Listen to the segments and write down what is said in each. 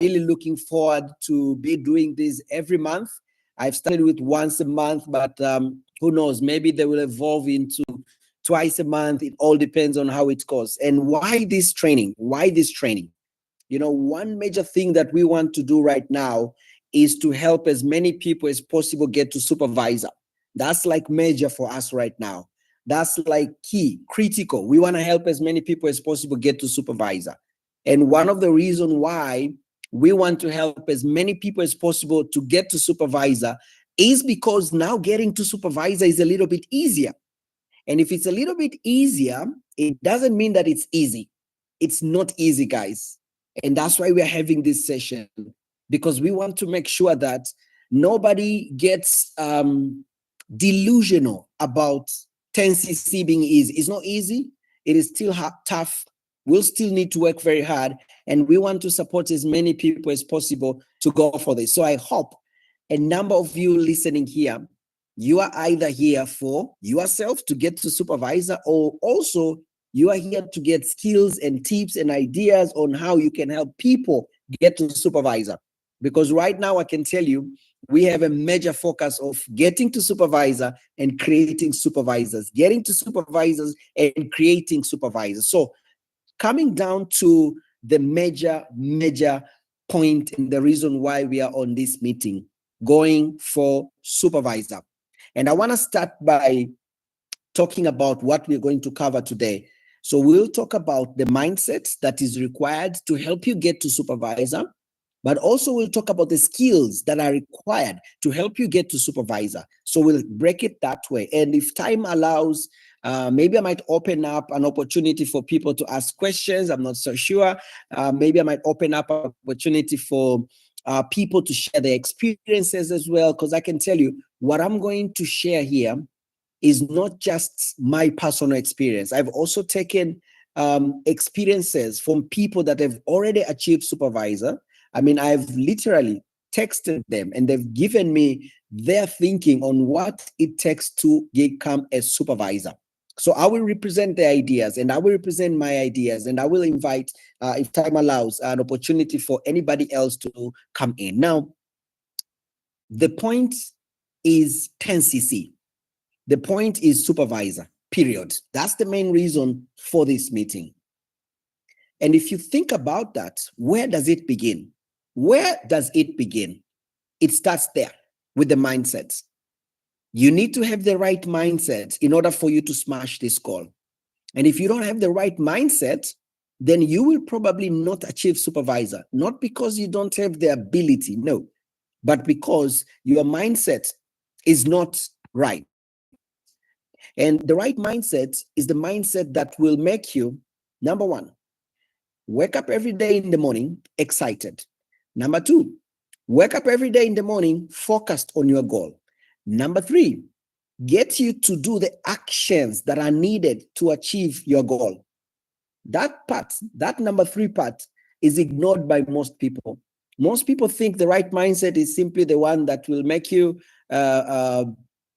really looking forward to be doing this every month. I've started with once a month, but who knows? Maybe they will evolve into twice a month. It all depends on how it goes. And why this training? Why this training? One major thing that we want to do right now is to help as many people as possible get to supervisor. That's like major for us right now. That's like key, critical. We want to help as many people as possible get to supervisor. And one of the reasons why we want to help as many people as possible to get to supervisor is because now getting to supervisor is a little bit easier. And if it's a little bit easier, it doesn't mean that it's easy. It's not easy, guys. And that's why we're having this session, because we want to make sure that nobody gets delusional about 10cc being easy. It's not easy. It is still tough. We'll still need to work very hard. And we want to support as many people as possible to go for this. So I hope a number of you listening here, you are either here for yourself to get to supervisor, or also you are here to get skills and tips and ideas on how you can help people get to supervisor. Because right now I can tell you, we have a major focus of getting to supervisor and creating supervisors, getting to supervisors and creating supervisors. So coming down to the major point and the reason why we are on this meeting, going for supervisor. And I want to start by talking about what we're going to cover today. So we'll talk about the mindset that is required to help you get to supervisor, but also we'll talk about the skills that are required to help you get to supervisor. So we'll break it that way. And if time allows, maybe I might open up an opportunity for people to ask questions. I'm not so sure. Maybe I might open up an opportunity for people to share their experiences as well, because I can tell you what I'm going to share here is not just my personal experience. I've also taken experiences from people that have already achieved supervisor. I mean, I've literally texted them and they've given me their thinking on what it takes to become a supervisor. So I will represent their ideas and I will represent my ideas, and I will invite, if time allows, an opportunity for anybody else to come in. Now, the point is 10cc. The point is supervisor, period. That's the main reason for this meeting. And if you think about that, where does it begin? Where does it begin? It starts there with the mindset. You need to have the right mindset in order for you to smash this goal. And if you don't have the right mindset, then you will probably not achieve supervisor, not because you don't have the ability, no, but because your mindset is not right. And the right mindset is the mindset that will make you, number one, wake up every day in the morning excited. Number two, wake up every day in the morning focused on your goal. Number three, get you to do the actions that are needed to achieve your goal. That part, that number three part, is ignored by most people. Most people think the right mindset is simply the one that will make you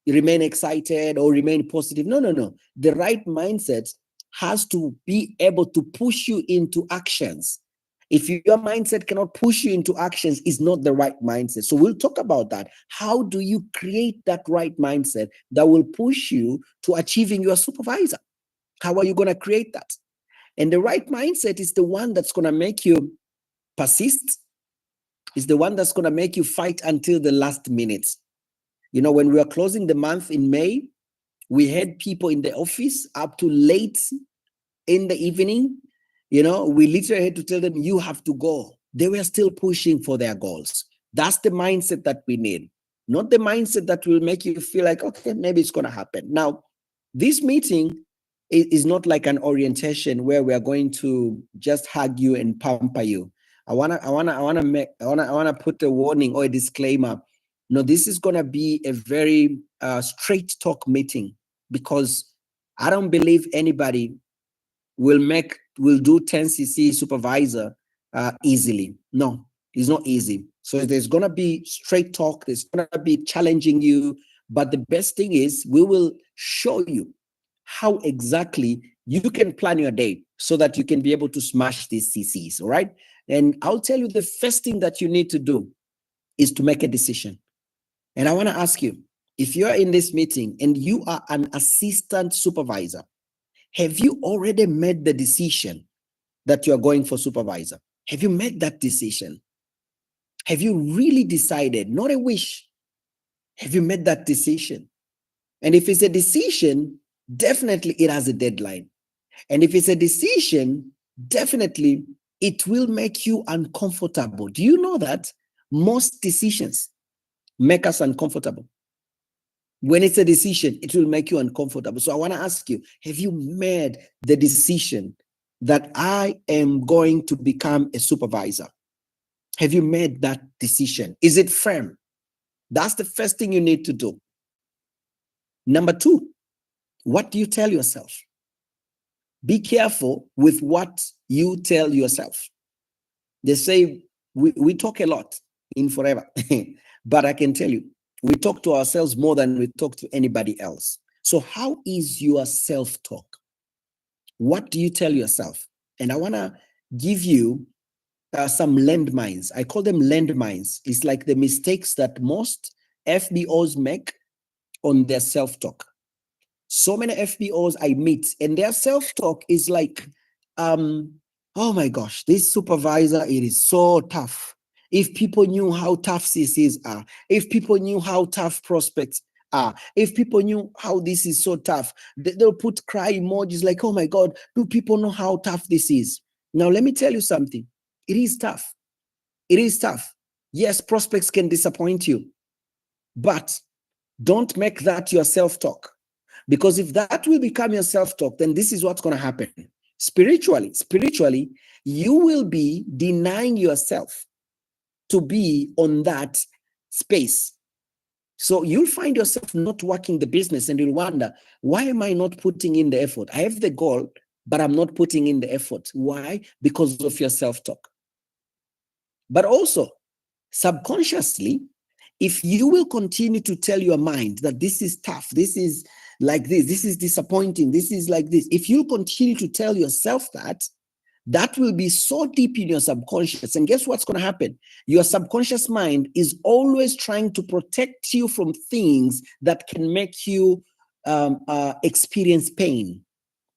remain excited or remain positive. No. The right mindset has to be able to push you into actions. If your mindset cannot push you into actions, it's not the right mindset. So we'll talk about that. How do you create that right mindset that will push you to achieving your supervisor? How are you going to create that? And the right mindset is the one that's going to make you persist, is the one that's going to make you fight until the last minute. You know, when we were closing the month in May, we had people in the office up to late in the evening. You know, we literally had to tell them, you have to go. They were still pushing for their goals. That's the mindset that we need, not the mindset that will make you feel like, okay, maybe it's going to happen. Now, this meeting is not like an orientation where we are going to just hug you and pamper you. I wanna put a warning or a disclaimer. No, this is gonna be a very straight talk meeting, because I don't believe anybody will do 10cc supervisor easily. No, it's not easy. So there's gonna be straight talk. There's gonna be challenging you, but the best thing is we will show you how exactly you can plan your day so that you can be able to smash these CCs, all right? And I'll tell you, the first thing that you need to do is to make a decision. And I want to ask you, if you're in this meeting and you are an assistant supervisor, have you already made the decision that you are going for supervisor? Have you made that decision? Have you really decided? Not a wish. Have you made that decision? And if it's a decision, definitely it has a deadline. And if it's a decision, definitely it will make you uncomfortable. Do you know that most decisions make us uncomfortable? When it's a decision, it will make you uncomfortable. So I want to ask you, have you made the decision that I am going to become a supervisor? Have you made that decision? Is it firm? That's the first thing you need to do. Number two, what do you tell yourself? Be careful with what you tell yourself. They say we talk a lot in Forever, but I can tell you, we talk to ourselves more than we talk to anybody else. So how is your self-talk? What do you tell yourself? And I want to give you some landmines. I call them landmines. It's like the mistakes that most FBOs make on their self-talk. So many FBOs I meet, and their self-talk is like, oh my gosh, this supervisor, it is so tough. If people knew how tough CCs are, if people knew how tough prospects are, if people knew how this is so tough, they'll put cry emojis like, oh my God, do people know how tough this is? Now, let me tell you something. It is tough. It is tough. Yes, prospects can disappoint you, but don't make that your self-talk. Because if that will become your self-talk, then this is what's going to happen. Spiritually, you will be denying yourself to be on that space. So you'll find yourself not working the business and you'll wonder, why am I not putting in the effort? I have the goal, but I'm not putting in the effort. Why? Because of your self-talk. But also, subconsciously, if you will continue to tell your mind that this is tough, this is like this is disappointing, this is like this, if you continue to tell yourself that, that will be so deep in your subconscious. And guess what's going to happen? Your subconscious mind is always trying to protect you from things that can make you experience pain.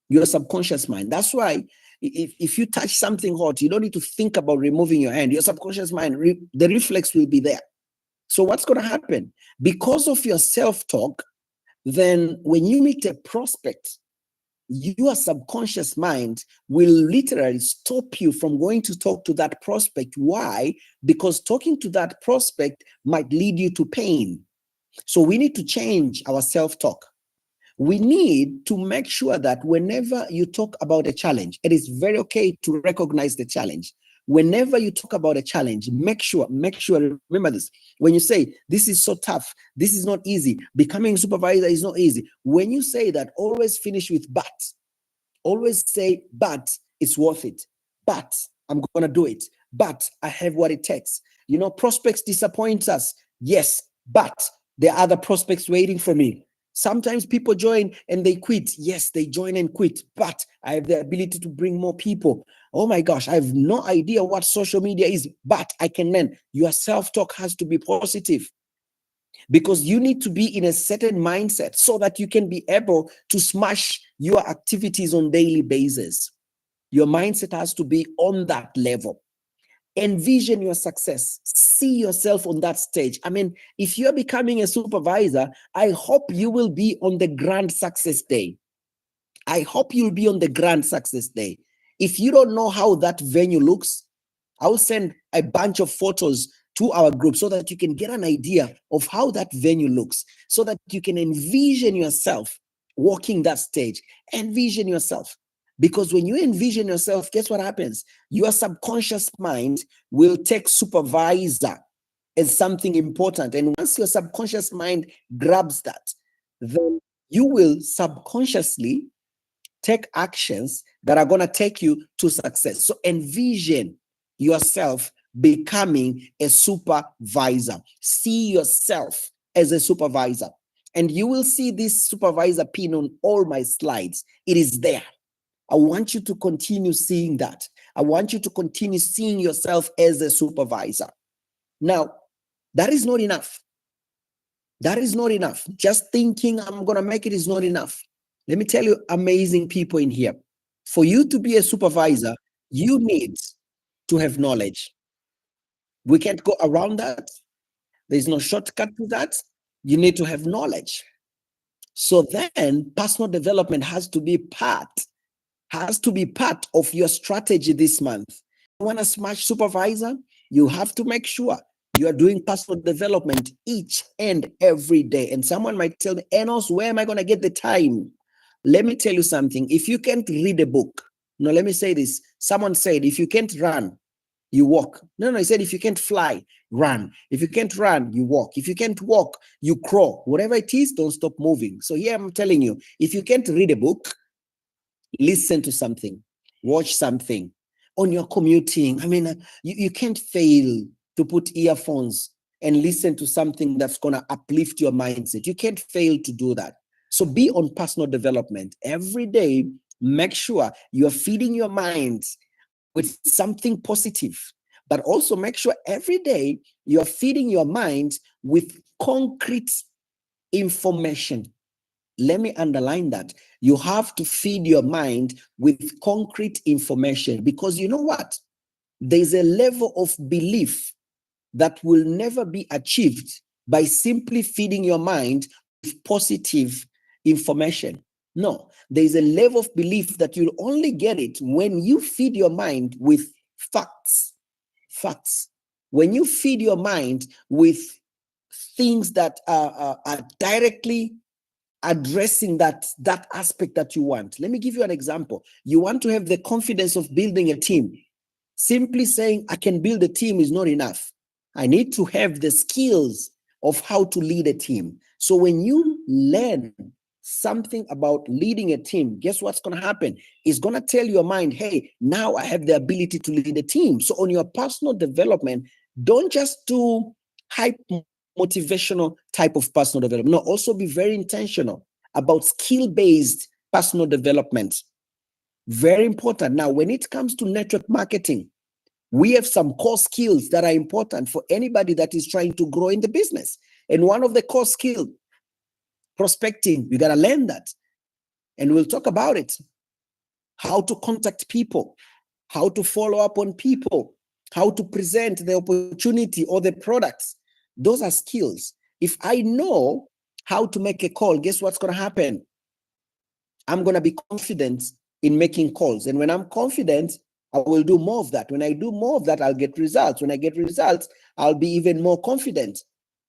Your subconscious mind. That's why if you touch something hot, you don't need to think about removing your hand. Your subconscious mind, the reflex will be there. So what's going to happen? Because of your self-talk, then when you meet a prospect, your subconscious mind will literally stop you from going to talk to that prospect. Why? Because talking to that prospect might lead you to pain. So we need to change our self-talk. We need to make sure that whenever you talk about a challenge, it is very okay to recognize the challenge. Whenever you talk about a challenge, make sure, remember this. When you say, this is so tough, this is not easy, becoming a supervisor is not easy. When you say that, always finish with but. Always say, but it's worth it. But I'm going to do it. But I have what it takes. You know, prospects disappoint us. Yes, but there are other prospects waiting for me. Sometimes people join and they quit. Yes, they join and quit, but I have the ability to bring more people. Oh my gosh, I have no idea what social media is, but I can learn. Your self-talk has to be positive because you need to be in a certain mindset so that you can be able to smash your activities on a daily basis. Your mindset has to be on that level. Envision your success. See yourself on that stage. I mean, if you're becoming a supervisor, I hope you will be on the grand success day. I hope you'll be on the grand success day. If you don't know how that venue looks, I'll send a bunch of photos to our group so that you can get an idea of how that venue looks, so that you can envision yourself walking that stage. Envision yourself. Because when you envision yourself, guess what happens? Your subconscious mind will take supervisor as something important. And once your subconscious mind grabs that, then you will subconsciously take actions that are going to take you to success. So envision yourself becoming a supervisor. See yourself as a supervisor. And you will see this supervisor pin on all my slides. It is there. I want you to continue seeing that. I want you to continue seeing yourself as a supervisor. Now, that is not enough. That is not enough. Just thinking I'm going to make it is not enough. Let me tell you, amazing people in here. For you to be a supervisor, you need to have knowledge. We can't go around that. There's no shortcut to that. You need to have knowledge. So then personal development has to be part of your strategy this month. You want to smash supervisor? You have to make sure you are doing personal development each and every day. And someone might tell me, Enos, where am I going to get the time? Let me tell you something. If you can't read a book, no, let me say this. Someone said, if you can't run, you walk. No, he said, if you can't fly, run. If you can't run, you walk. If you can't walk, you crawl. Whatever it is, don't stop moving. So here I'm telling you, if you can't read a book, listen to something, watch something on your commuting. I mean, you can't fail to put earphones and listen to something that's going to uplift your mindset. You can't fail to do that. So be on personal development every day. Make sure you're feeding your mind with something positive, but also make sure every day you're feeding your mind with concrete information. Let me underline that. You have to feed your mind with concrete information, because you know what? There's a level of belief that will never be achieved by simply feeding your mind with positive information. No, there's a level of belief that you'll only get it when you feed your mind with facts. Facts. When you feed your mind with things that are directly addressing that aspect that you want. Let me give you an example. You want to have the confidence of building a team. Simply saying I can build a team is not enough. I need to have the skills of how to lead a team. So when you learn something about leading a team, guess what's going to happen? It's going to tell your mind, hey, now I have the ability to lead a team. So on your personal development, don't just do hype motivational type of personal development. No, also be very intentional about skill-based personal development. Very important. Now, when it comes to network marketing, we have some core skills that are important for anybody that is trying to grow in the business. And one of the core skills, prospecting, you got to learn that. And we'll talk about it. How to contact people, how to follow up on people, how to present the opportunity or the products. Those are skills. If I know how to make a call, guess what's going to happen? I'm going to be confident in making calls. And when I'm confident, I will do more of that. When I do more of that, I'll get results. When I get results, I'll be even more confident.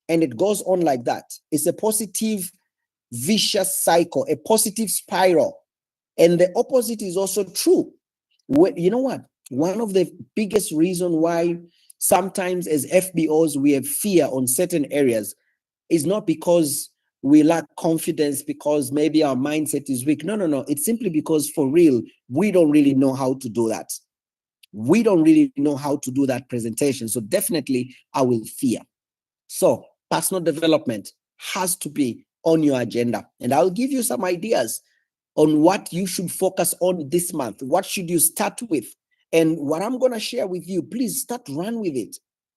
And it goes on like that. It's a positive, vicious cycle, a positive spiral. And the opposite is also true. You know what? One of the biggest reasons why sometimes as FBOs we have fear on certain areas is not because we lack confidence, because maybe our mindset is weak. No. It's simply because for real, we don't really know how to do that. We don't really know how to do that presentation. So definitely I will fear. So personal development has to be on your agenda. And I'll give you some ideas on what you should focus on this month. What should you start with? And what I'm going to share with you, please start run with it.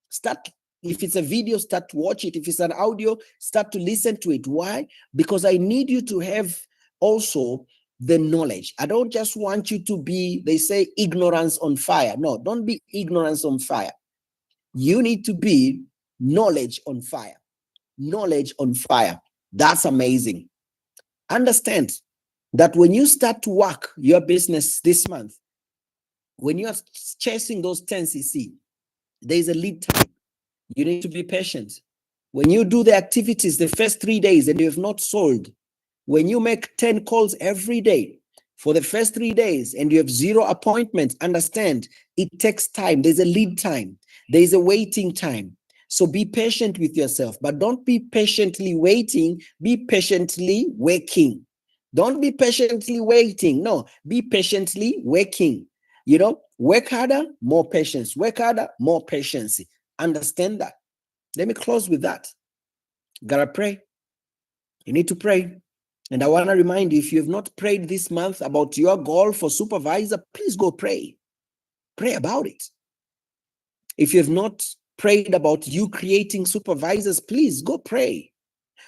Start, if it's a video, start to watch it. If it's an audio, start to listen to it. Why? Because I need you to have also the knowledge. I don't just want you to be, they say, ignorance on fire. No, don't be ignorance on fire. You need to be knowledge on fire. Knowledge on fire. That's amazing. Understand that when you start to work your business this month, when you are chasing those 10cc, there is a lead time. You need to be patient. When you do the activities the first 3 days and you have not sold, when you make 10 calls every day for the first 3 days and you have 0 appointments, understand it takes time. There's a lead time. There's a waiting time. So be patient with yourself, but don't be patiently waiting. Be patiently working. Don't be patiently waiting. No, be patiently working. You know, work harder, more patience. Work harder, more patience. Understand that. Let me close with that. Gotta pray. You need to pray. And I want to remind you, if you have not prayed this month about your goal for supervisor, please go pray. Pray about it. If you have not prayed about you creating supervisors, please go pray.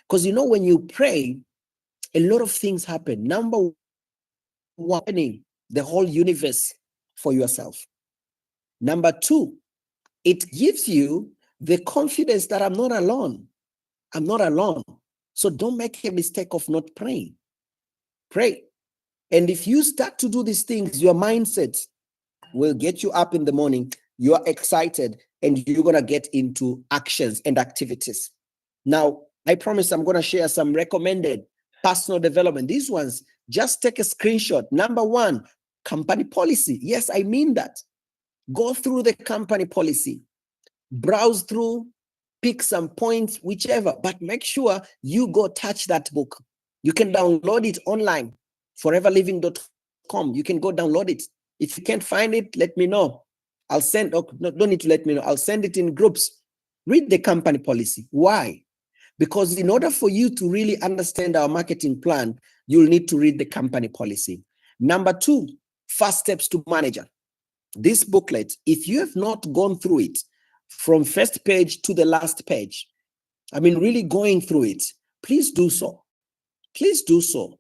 Because when you pray, a lot of things happen. Number one, the whole universe for yourself. Number two, it gives you the confidence that I'm not alone. I'm not alone. So don't make a mistake of not praying. Pray. And if you start to do these things, your mindset will get you up in the morning. You are excited and you're going to get into actions and activities. Now, I promise I'm going to share some recommended personal development. These ones, just take a screenshot. Number one, company policy. Yes, I mean that. Go through the company policy, browse through, pick some points, whichever, but make sure you go touch that book. You can download it online, foreverliving.com. You can go download it. If you can't find it, let me know. I'll send, no, don't need to let me know. I'll send it in groups. Read the company policy. Why? Because in order for you to really understand our marketing plan, you'll need to read the company policy. Number two, first steps to manager. This booklet, if you have not gone through it from first page to the last page, really going through it, please do so. Please do so.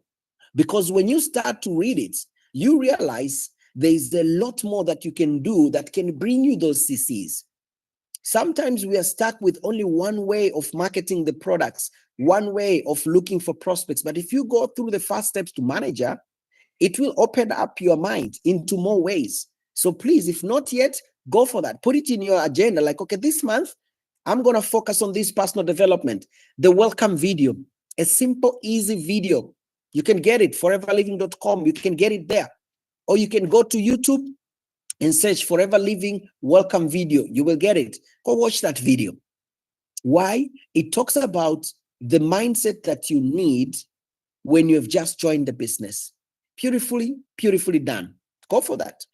Because when you start to read it, you realize there's a lot more that you can do that can bring you those CCs. Sometimes we are stuck with only one way of marketing the products, one way of looking for prospects. But if you go through the first steps to manager, it will open up your mind into more ways. So please, if not yet, go for that. Put it in your agenda. Like, okay, this month, I'm going to focus on this personal development. The welcome video, a simple, easy video. You can get it, foreverliving.com. You can get it there. Or you can go to YouTube and search Forever Living welcome video. You will get it. Go watch that video. Why? It talks about the mindset that you need when you have just joined the business. Beautifully, beautifully done. Go for that.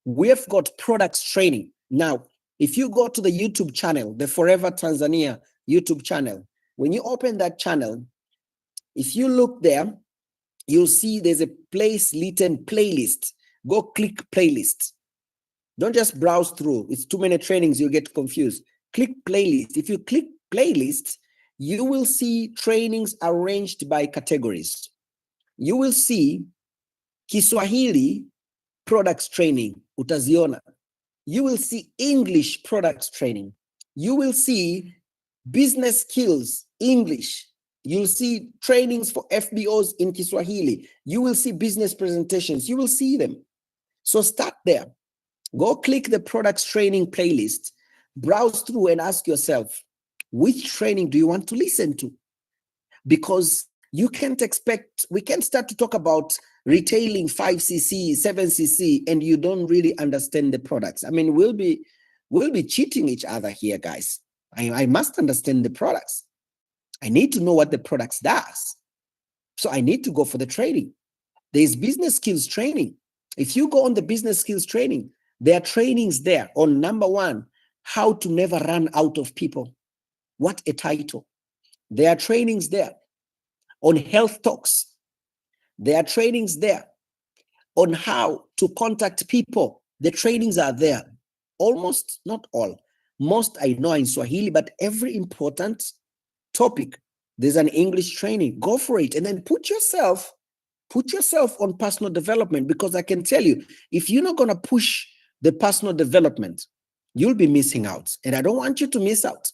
We have got products training. Now, if you go to the YouTube channel, the Forever Tanzania YouTube channel, when you open that channel, if you look there, you'll see there's a place written playlist. Go click playlist. Don't just browse through. It's too many trainings, you'll get confused. Click playlist. If you click playlist, you will see trainings arranged by categories. You will see Kiswahili products training, utaziona. You will see English products training. You will see business skills, English. You'll see trainings for FBOs in Kiswahili. You will see business presentations. You will see them. So start there. Go click the products training playlist, browse through and ask yourself, which training do you want to listen to? Because you can't expect, we can't start to talk about retailing 5cc, 7cc, and you don't really understand the products. We'll be cheating each other here, guys. I must understand the products. I need to know what the products does. So I need to go for the training. There's business skills training. If you go on the business skills training, there are trainings there on number one, how to never run out of people. What a title. There are trainings there on health talks. There are trainings there on how to contact people. The trainings are there. Almost, not all. Most I know in Swahili, but every important topic, there's an English training. Go for it. And then put yourself on personal development, because I can tell you, if you're not going to push the personal development, you'll be missing out. And I don't want you to miss out.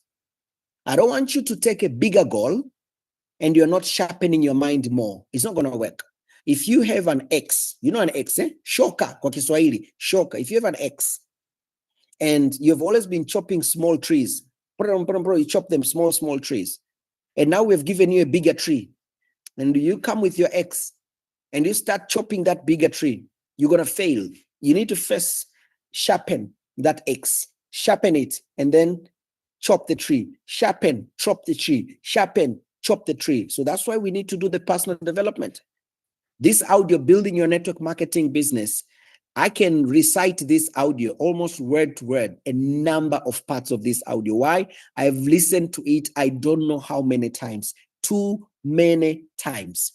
I don't want you to take a bigger goal and you're not sharpening your mind more. It's not going to work. If you have an X, you know an X, shoka kwa Kiswahili, shoka. If you have an X and you've always been chopping small trees, you chop them small trees. And now we've given you a bigger tree. And you come with your X and you start chopping that bigger tree, you're going to fail. You need to first sharpen that X, sharpen it, and then chop the tree, sharpen, chop the tree, sharpen, chop the tree. So that's why we need to do the personal development. This audio, building your network marketing business, I can recite this audio almost word to word, a number of parts of this audio. Why? I've listened to it, I don't know how many times, too many times.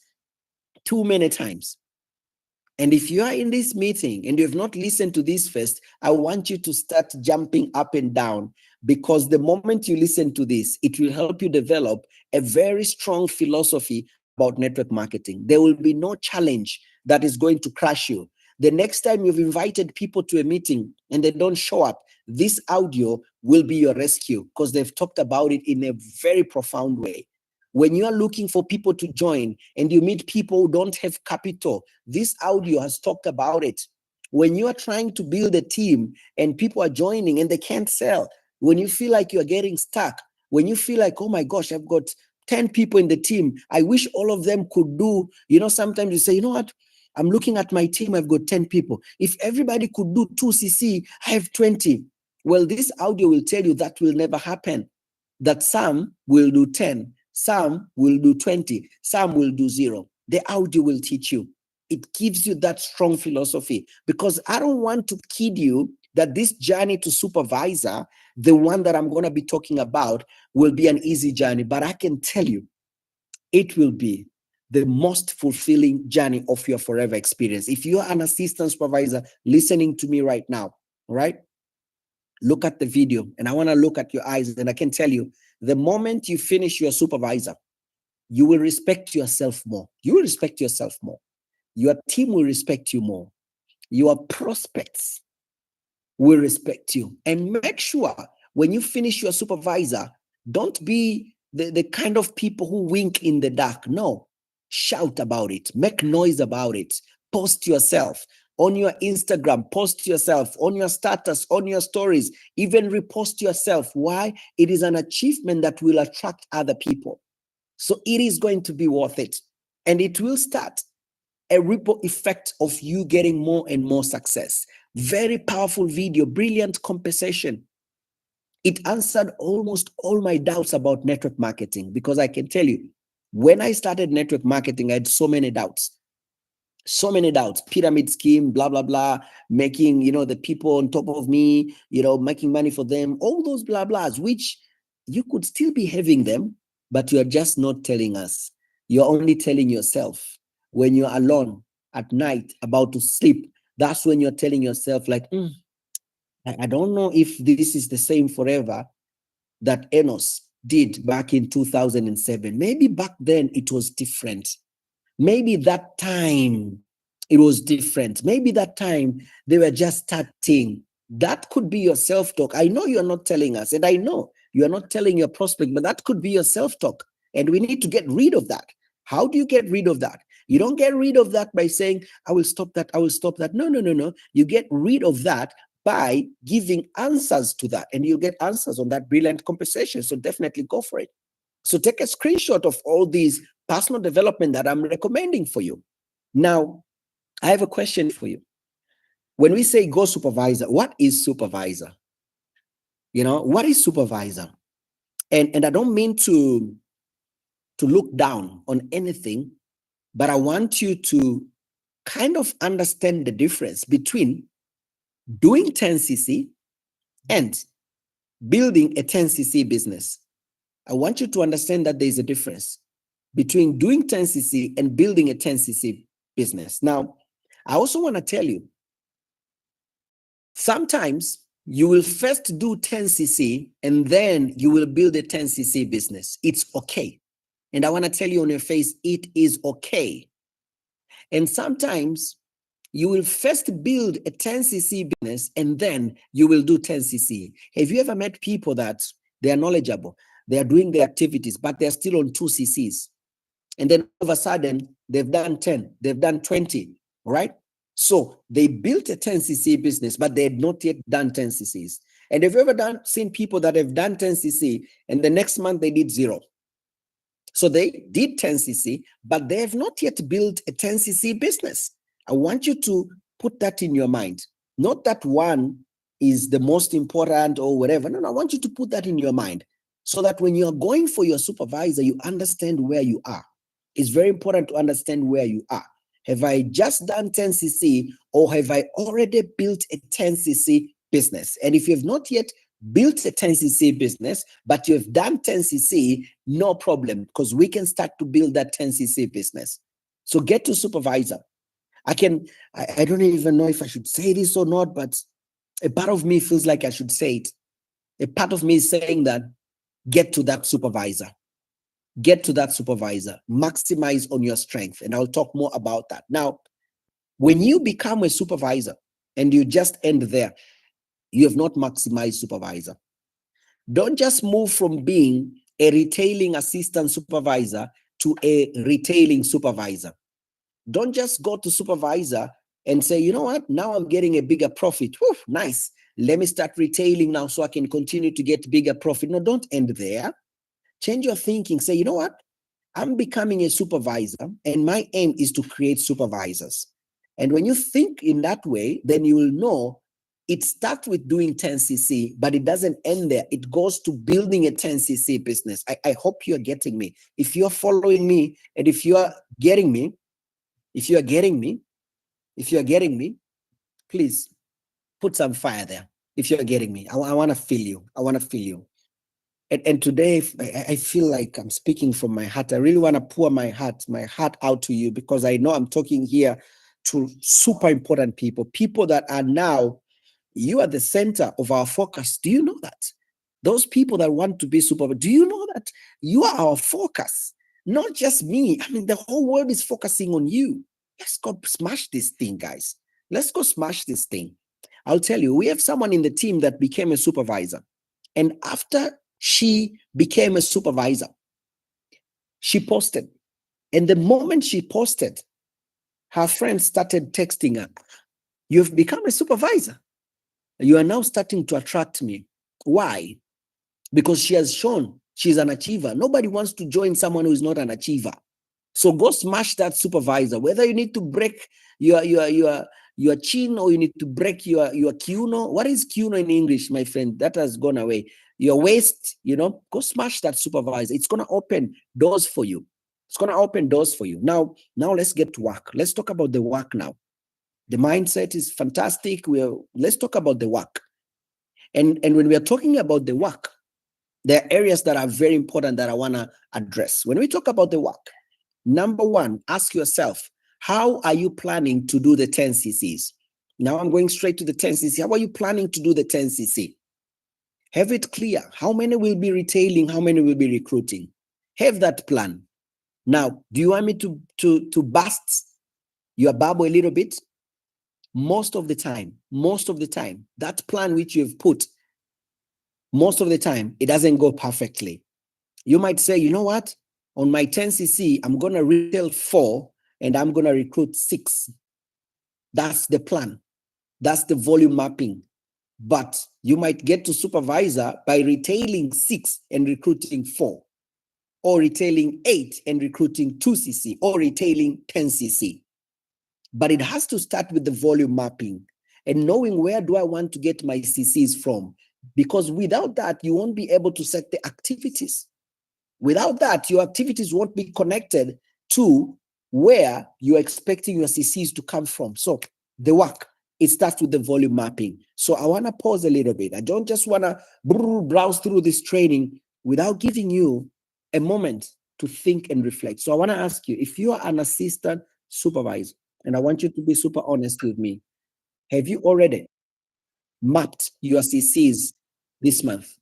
And if you are in this meeting and you have not listened to this first, I want you to start jumping up and down, because the moment you listen to this, it will help you develop a very strong philosophy about network marketing. There will be no challenge that is going to crush you. The next time you've invited people to a meeting and they don't show up, this audio will be your rescue, because they've talked about it in a very profound way. When you are looking for people to join and you meet people who don't have capital, this audio has talked about it. When you are trying to build a team and people are joining and they can't sell, when you feel like you're getting stuck, when you feel like, oh my gosh, I've got 10 people in the team, I wish all of them could do, sometimes you say, you know what? I'm looking at my team, I've got 10 people. If everybody could do 2cc, I have 20. Well, this audio will tell you that will never happen. That some will do 10, some will do 20, some will do 0. The audio will teach you. It gives you that strong philosophy, because I don't want to kid you that this journey to supervisor, the one that I'm going to be talking about, will be an easy journey. But I can tell you, it will be the most fulfilling journey of your forever experience. If you're an assistant supervisor listening to me right now, all right? Look at the video, and I want to look at your eyes, and I can tell you, the moment you finish your supervisor, you will respect yourself more. You will respect yourself more. Your team will respect you more. Your prospects will respect you. And make sure when you finish your supervisor, don't be the kind of people who wink in the dark. No, shout about it, make noise about it, post yourself on your Instagram, post yourself on your status, on your stories, even repost yourself. Why? It is an achievement that will attract other people. So it is going to be worth it. And it will start a ripple effect of you getting more and more success. Very powerful video, brilliant conversation. It answered almost all my doubts about network marketing, because I can tell you, when I started network marketing, I had so many doubts. So many doubts. Pyramid scheme, blah, blah, blah, making, the people on top of me, making money for them, all those blah, blahs, which you could still be having them, but you're just not telling us. You're only telling yourself. When you're alone at night, about to sleep, that's when you're telling yourself, like, I don't know if this is the same forever that Enos did back in 2007. Maybe back then it was different. Maybe that time it was different. Maybe that time they were just starting. That could be your self-talk. I know you're not telling us, and I know you're not telling your prospect, but that could be your self-talk. And we need to get rid of that. How do you get rid of that? You don't get rid of that by saying, I will stop that, I will stop that. No, no, no, no. You get rid of that by giving answers to that, and you'll get answers on that brilliant conversation. So definitely go for it. So take a screenshot of all these personal development that I'm recommending for you. Now, I have a question for you. When we say go supervisor, what is supervisor? What is supervisor? And I don't mean to look down on anything, but I want you to kind of understand the difference between doing 10cc and building a 10cc business. I want you to understand that there's a difference between doing 10cc and building a 10cc business. Now, I also want to tell you, sometimes you will first do 10cc and then you will build a 10cc business. It's okay. And I want to tell you on your face, it is okay. And sometimes you will first build a 10cc business and then you will do 10cc. Have you ever met people that they are knowledgeable, they are doing the activities, but they're still on 2cc's? And then all of a sudden, they've done 10, they've done 20, right? So they built a 10cc business, but they had not yet done 10cc's. And have you ever seen people that have done 10cc and the next month they did 0? So they did 10cc, but they have not yet built a 10cc business. I want you to put that in your mind. Not that one is the most important or whatever. No, I want you to put that in your mind so that when you're going for your supervisor, you understand where you are. It's very important to understand where you are. Have I just done 10cc or have I already built a 10cc business? And if you have not yet built a 10cc business, but you have done 10cc, no problem, because we can start to build that 10cc business. So get to supervisor. I don't even know if I should say this or not, but a part of me feels like I should say it. A part of me is saying that get to that supervisor. Get to that supervisor. Maximize on your strength. And I'll talk more about that. Now, when you become a supervisor and you just end there, you have not maximized supervisor. Don't just move from being a retailing assistant supervisor to a retailing supervisor. Don't just go to supervisor and say, you know what, now I'm getting a bigger profit. Whew, nice. Let me start retailing now so I can continue to get bigger profit. No, don't end there. Change your thinking. Say, you know what, I'm becoming a supervisor and my aim is to create supervisors. And when you think in that way, then you will know it starts with doing 10cc, but it doesn't end there. It goes to building a 10cc business. I hope you're getting me. If you're following me and if you are getting me, please put some fire there. If you're getting me, I want to feel you. I want to feel you. And today, I feel like I'm speaking from my heart. I really want to pour my heart out to you, because I know I'm talking here to super important people that are now, you are the center of our focus. Do you know that? Those people that want to be super, do you know that you are our focus? Not just me. I mean, the whole world is focusing on you. Let's go smash this thing, guys. Let's go smash this thing. I'll tell you, we have someone in the team that became a supervisor. And after she became a supervisor, she posted. And the moment she posted, her friends started texting her, "You've become a supervisor. You are now starting to attract me." Why? Because she has shown she's an achiever. Nobody wants to join someone who is not an achiever. So go smash that supervisor. Whether you need to break your chin, or you need to break your kiuno. What is kiuno in English, my friend? That has gone away. Your waist, go smash that supervisor. It's going to open doors for you. It's going to open doors for you. Now let's get to work. Let's talk about the work now. The mindset is fantastic. Let's talk about the work. And when we are talking about the work, there are areas that are very important that I want to address. When we talk about the work, number one, ask yourself, how are you planning to do the 10cc's? Now I'm going straight to the 10cc. How are you planning to do the 10cc? Have it clear. How many will be retailing? How many will be recruiting? Have that plan. Now, do you want me to bust your bubble a little bit? Most of the time, that plan which you've put, most of the time, it doesn't go perfectly. You might say, you know what? On my 10cc, I'm going to retail 4 and I'm going to recruit 6. That's the plan. That's the volume mapping. But you might get to supervisor by retailing 6 and recruiting 4, or retailing 8 and recruiting 2cc, or retailing 10cc. But it has to start with the volume mapping and knowing, where do I want to get my CCs from? Because without that, you won't be able to set the activities. Without that, your activities won't be connected to where you're expecting your CCs to come from. So the work, it starts with the volume mapping. So I want to pause a little bit. I don't just want to browse through this training without giving you a moment to think and reflect. So I want to ask you, if you are an assistant supervisor, and I want you to be super honest with me, have you already mapped your CCs this month?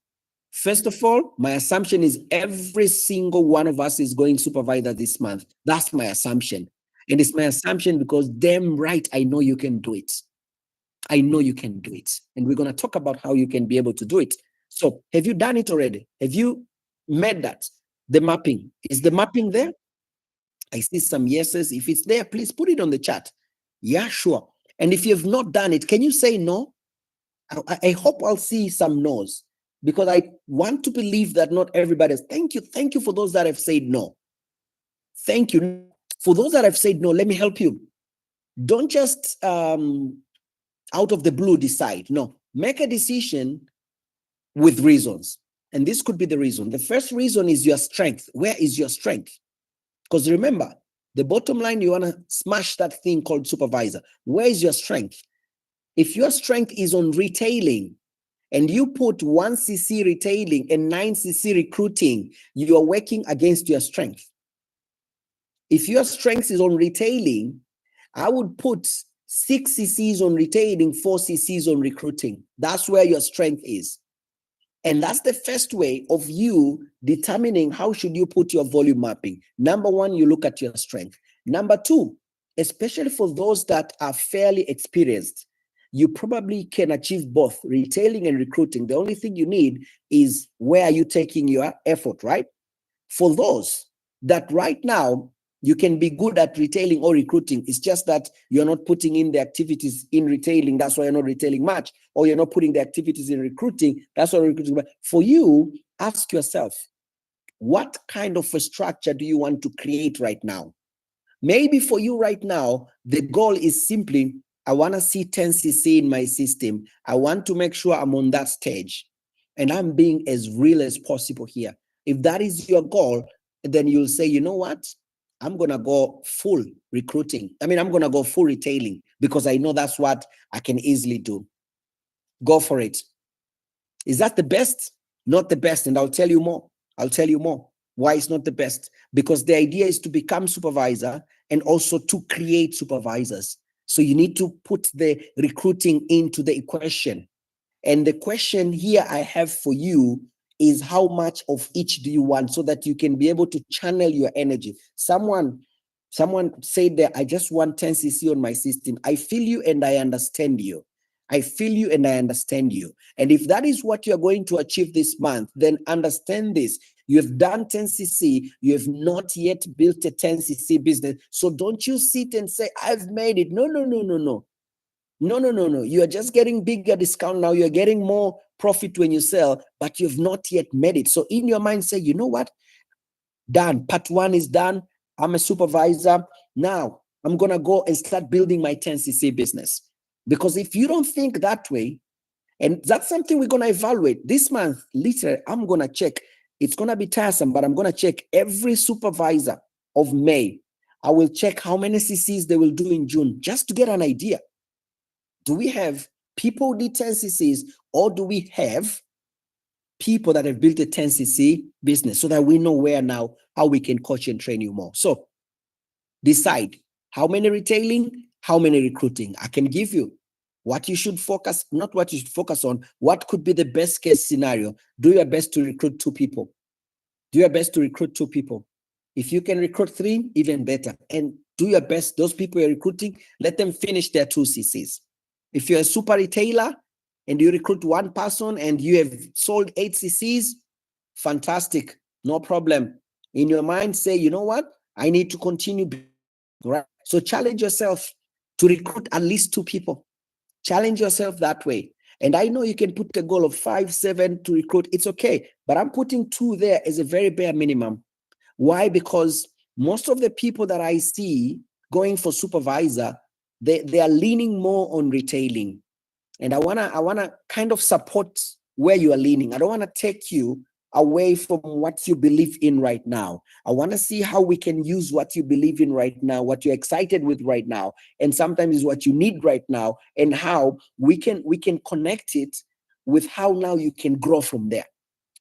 First of all, my assumption is every single one of us is going supervisor this month. That's my assumption. And it's my assumption because damn right, I know you can do it. I know you can do it. And we're going to talk about how you can be able to do it. So have you done it already? Have you made that? The mapping. Is the mapping there? I see some yeses. If it's there, please put it on the chat. Yeah, sure. And if you have not done it, can you say no? I hope I'll see some no's, because I want to believe that not everybody is. Thank you. Thank you for those that have said no. Thank you. For those that have said no, let me help you. Don't just out of the blue decide. No, make a decision with reasons. And this could be the reason. The first reason is your strength. Where is your strength? Because remember, the bottom line, you want to smash that thing called supervisor. Where is your strength? If your strength is on retailing and you put 1cc retailing and 9cc recruiting, you are working against your strength. If your strength is on retailing I would put 6 cc's on retailing, 4 cc's on recruiting. That's where your strength is. And that's the first way of you determining how should you put your volume mapping. Number one, you look at your strength. Number two, especially for those that are fairly experienced, you probably can achieve both retailing and recruiting. The only thing you need is where are you taking your effort, right? For those that right now you can be good at retailing or recruiting, it's just that you're not putting in the activities in retailing. That's why you're not retailing much, or you're not putting the activities in recruiting. That's why recruiting. But for you, ask yourself, what kind of a structure do you want to create right now? Maybe for you right now, the goal is simply, I want to see 10 cc in my system. I want to make sure I'm on that stage and I'm being as real as possible here. If that is your goal, then you'll say, you know what? I'm going to go full recruiting. I'm going to go full retailing because I know that's what I can easily do. Go for it. Is that the best? Not the best. And I'll tell you more. Why it's not the best? Because the idea is to become supervisor and also to create supervisors. So you need to put the recruiting into the equation. And the question here I have for you is, how much of each do you want, so that you can be able to channel your energy? Someone said that, I just want 10 cc on my system. I feel you and I understand you. I feel you and I understand you. And if that is what you're going to achieve this month, then understand this. You have done 10 cc. You have not yet built a 10 cc business. So don't you sit and say, I've made it. No. No. You are just getting bigger discount now. You're getting more profit when you sell, but you've not yet made it. So in your mind, say, you know what? Done. Part one is done. I'm a supervisor. Now I'm going to go and start building my 10 cc business. Because if you don't think that way, and that's something we're going to evaluate this month, literally, I'm going to check. It's going to be tiresome, but I'm going to check every supervisor of May. I will check how many CCs they will do in June, just to get an idea. Do we have people who did 10 CCs, or do we have people that have built a 10 CC business, so that we know where now, how we can coach and train you more? So decide how many retailing, how many recruiting. I can give you what you should focus, not what you should focus on, what could be the best case scenario. Do your best to recruit 2 people. Do your best to recruit 2 people. If you can recruit 3, even better. And do your best, those people you're recruiting, let them finish their 2 CCs. If you're a super retailer and you recruit 1 person and you have sold 8 CCs, fantastic, no problem. In your mind, say, you know what? I need to continue. Right? So challenge yourself to recruit at least 2 people. Challenge yourself that way. And I know you can put a goal of 5, 7 to recruit. It's okay. But I'm putting 2 there as a very bare minimum. Why? Because most of the people that I see going for supervisor, they are leaning more on retailing. And I wanna kind of support where you are leaning. I don't want to take you away from what you believe in right now. I want to see how we can use what you believe in right now, what you're excited with right now, and sometimes is what you need right now, and how we can connect it with how now you can grow from there.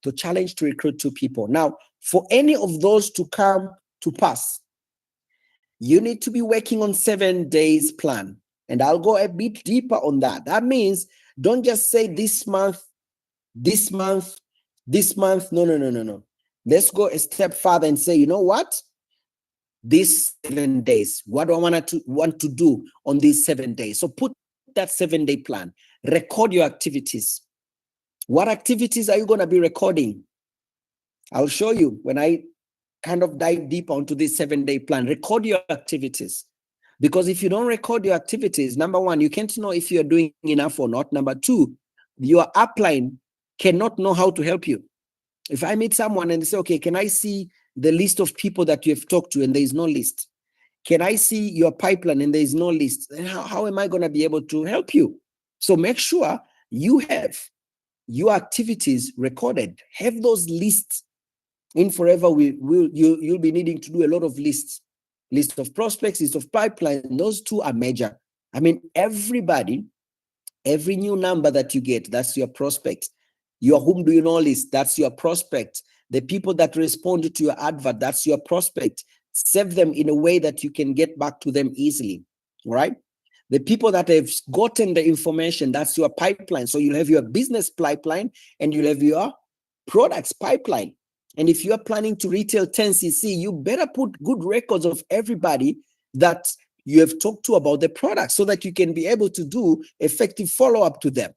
To challenge to recruit 2 people. Now, for any of those to come to pass, you need to be working on 7 days plan. And I'll go a bit deeper on that. That means don't just say this month. No. Let's go a step further and say, you know what? These 7 days, what do I want to do on these 7 days? So put that 7-day plan. Record your activities. What activities are you going to be recording? I'll show you when I kind of dive deeper onto this 7-day plan. Record your activities. Because if you don't record your activities, number one, you can't know if you're doing enough or not. Number two, your upline cannot know how to help you. If I meet someone and they say, okay, can I see the list of people that you have talked to, and there is no list? Can I see your pipeline and there is no list? And how am I going to be able to help you? So make sure you have your activities recorded. Have those lists. In forever, you'll be needing to do a lot of lists. List of prospects, list of pipeline. Those 2 are major. I mean, everybody, every new number that you get, that's your prospect. Your whom do you know list, that's your prospect. The people that respond to your advert, that's your prospect. Save them in a way that you can get back to them easily. right? The people that have gotten the information, that's your pipeline. So you'll have your business pipeline and you'll have your products pipeline. And if you're planning to retail 10cc, you better put good records of everybody that you have talked to about the product so that you can be able to do effective follow-up to them.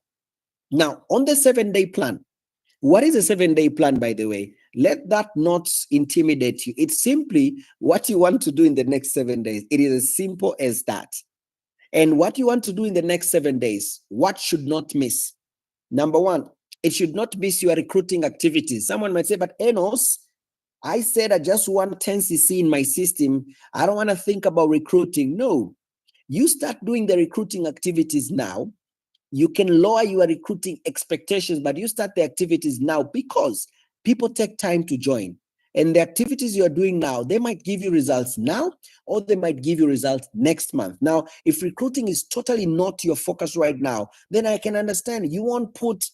Now, on the 7-day plan, what is a 7-day plan, by the way? Let that not intimidate you. It's simply what you want to do in the next 7 days. It is as simple as that. And what you want to do in the next 7 days, what should not miss? Number one, it should not miss your recruiting activities. Someone might say, but Enos, I said I just want 10cc in my system. I don't want to think about recruiting. No, you start doing the recruiting activities now. You can lower your recruiting expectations, but you start the activities now because people take time to join. And the activities you're doing now, they might give you results now, or they might give you results next month. Now, if recruiting is totally not your focus right now, then I can understand you won't put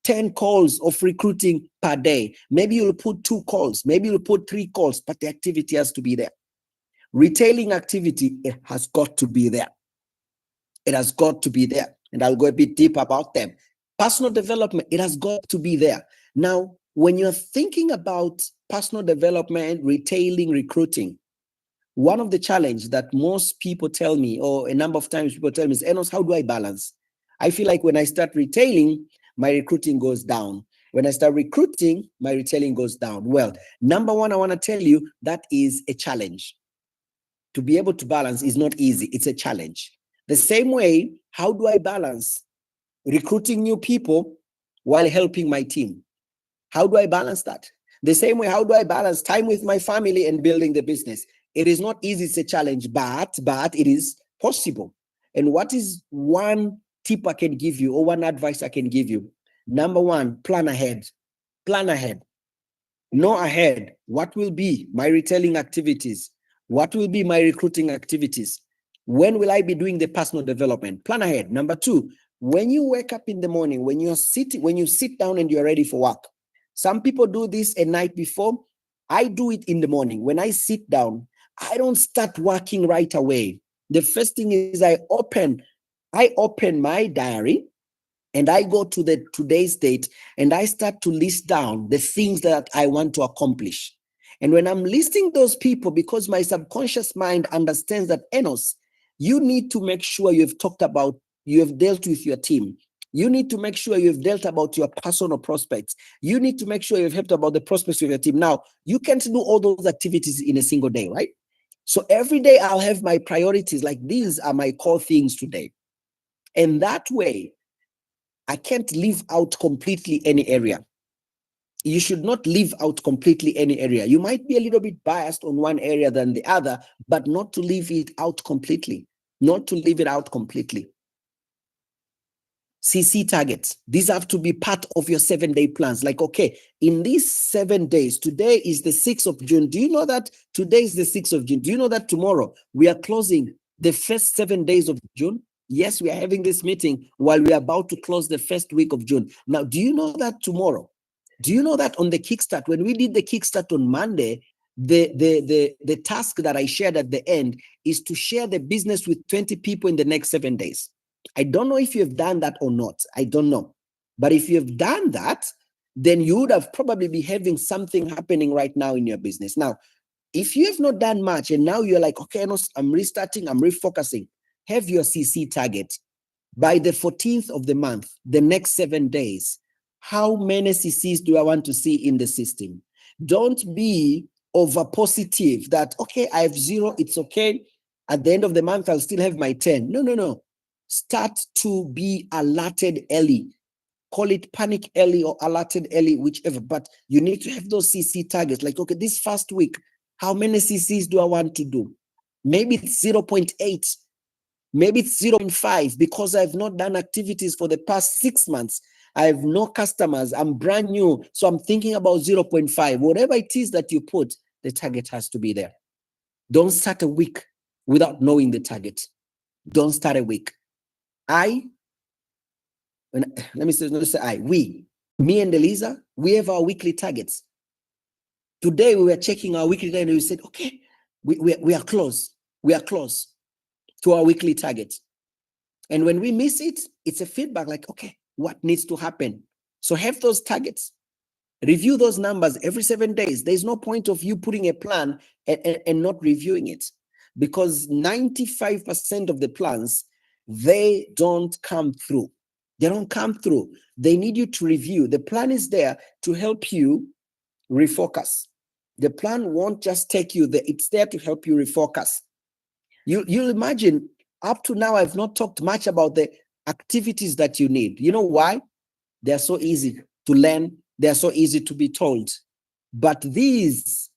10 calls of recruiting per day. Maybe you'll put 2 calls, maybe you'll put 3 calls, but the activity has to be there. Retailing activity, it has got to be there. It has got to be there. And I'll go a bit deep about them. Personal development, it has got to be there. Now, when you're thinking about personal development, retailing, recruiting, one of the challenges that most people tell me, or a number of times people tell me is, Enos, how do I balance? I feel like when I start retailing, my recruiting goes down. When I start recruiting, my retailing goes down. Well, number one, I want to tell you that is a challenge. To be able to balance is not easy. It's a challenge. The same way, how do I balance recruiting new people while helping my team? How do I balance that? The same way, how do I balance time with my family and building the business? It is not easy, it's a challenge, but it is possible. And what is one tip I can give you, or one advice I can give you? Number one, plan ahead. Plan ahead. Know ahead what will be my retailing activities, what will be my recruiting activities, when will I be doing the personal development? Plan ahead. Number two, when you wake up in the morning, when you sit down and you're ready for work. Some people do this a night before. I do it in the morning. When I sit down, I don't start working right away. The first thing is I open my diary and I go to the today's date and I start to list down the things that I want to accomplish. And when I'm listing those people, because my subconscious mind understands that, Enos, you need to make sure you have dealt with your team. You need to make sure you've dealt about your personal prospects. You need to make sure you've helped about the prospects of your team. Now, you can't do all those activities in a single day, right? So every day I'll have my priorities, like these are my core things today. And that way, I can't leave out completely any area. You should not leave out completely any area. You might be a little bit biased on one area than the other, but not to leave it out completely. Not to leave it out completely. CC targets. These have to be part of your 7-day plans. Like, okay, in these 7 days, today is the 6th of June. Do you know that today is the 6th of June? Do you know that tomorrow we are closing the first 7 days of June? Yes, we are having this meeting while we are about to close the first week of June. Now, do you know that tomorrow? Do you know that on the Kickstart, when we did the Kickstart on Monday, the task that I shared at the end is to share the business with 20 people in the next 7 days. I don't know if you have done that or not. I don't know. But if you have done that, then you would have probably be having something happening right now in your business. Now, if you have not done much and now you're like, okay, I'm restarting, I'm refocusing, have your CC target. By the 14th of the month, the next 7 days, how many CCs do I want to see in the system? Don't be over positive that, okay, I have 0, it's okay. At the end of the month, I'll still have my 10. No. Start to be alerted early. Call it panic early or alerted early, whichever. But you need to have those CC targets. Like, okay, this first week, how many CCs do I want to do? Maybe it's 0.8. Maybe it's 0.5 because I've not done activities for the past 6 months. I have no customers. I'm brand new. So I'm thinking about 0.5. Whatever it is that you put, the target has to be there. Don't start a week without knowing the target. Don't start a week. Me and Eliza, we have our weekly targets. Today we were checking our weekly target and we said, okay, we are close. We are close. to our weekly targets. And when we miss it, it's a feedback like, okay, what needs to happen? So have those targets. Review those numbers every 7 days. There's no point of you putting a plan and not reviewing it, because 95% of the plans, they don't come through. They don't come through. They need you to review. The plan is there to help you refocus. The plan won't just take you there. It's there to help you refocus. You'll imagine, up to now, I've not talked much about the activities that you need. You know why? They're so easy to learn. They're so easy to be told. But these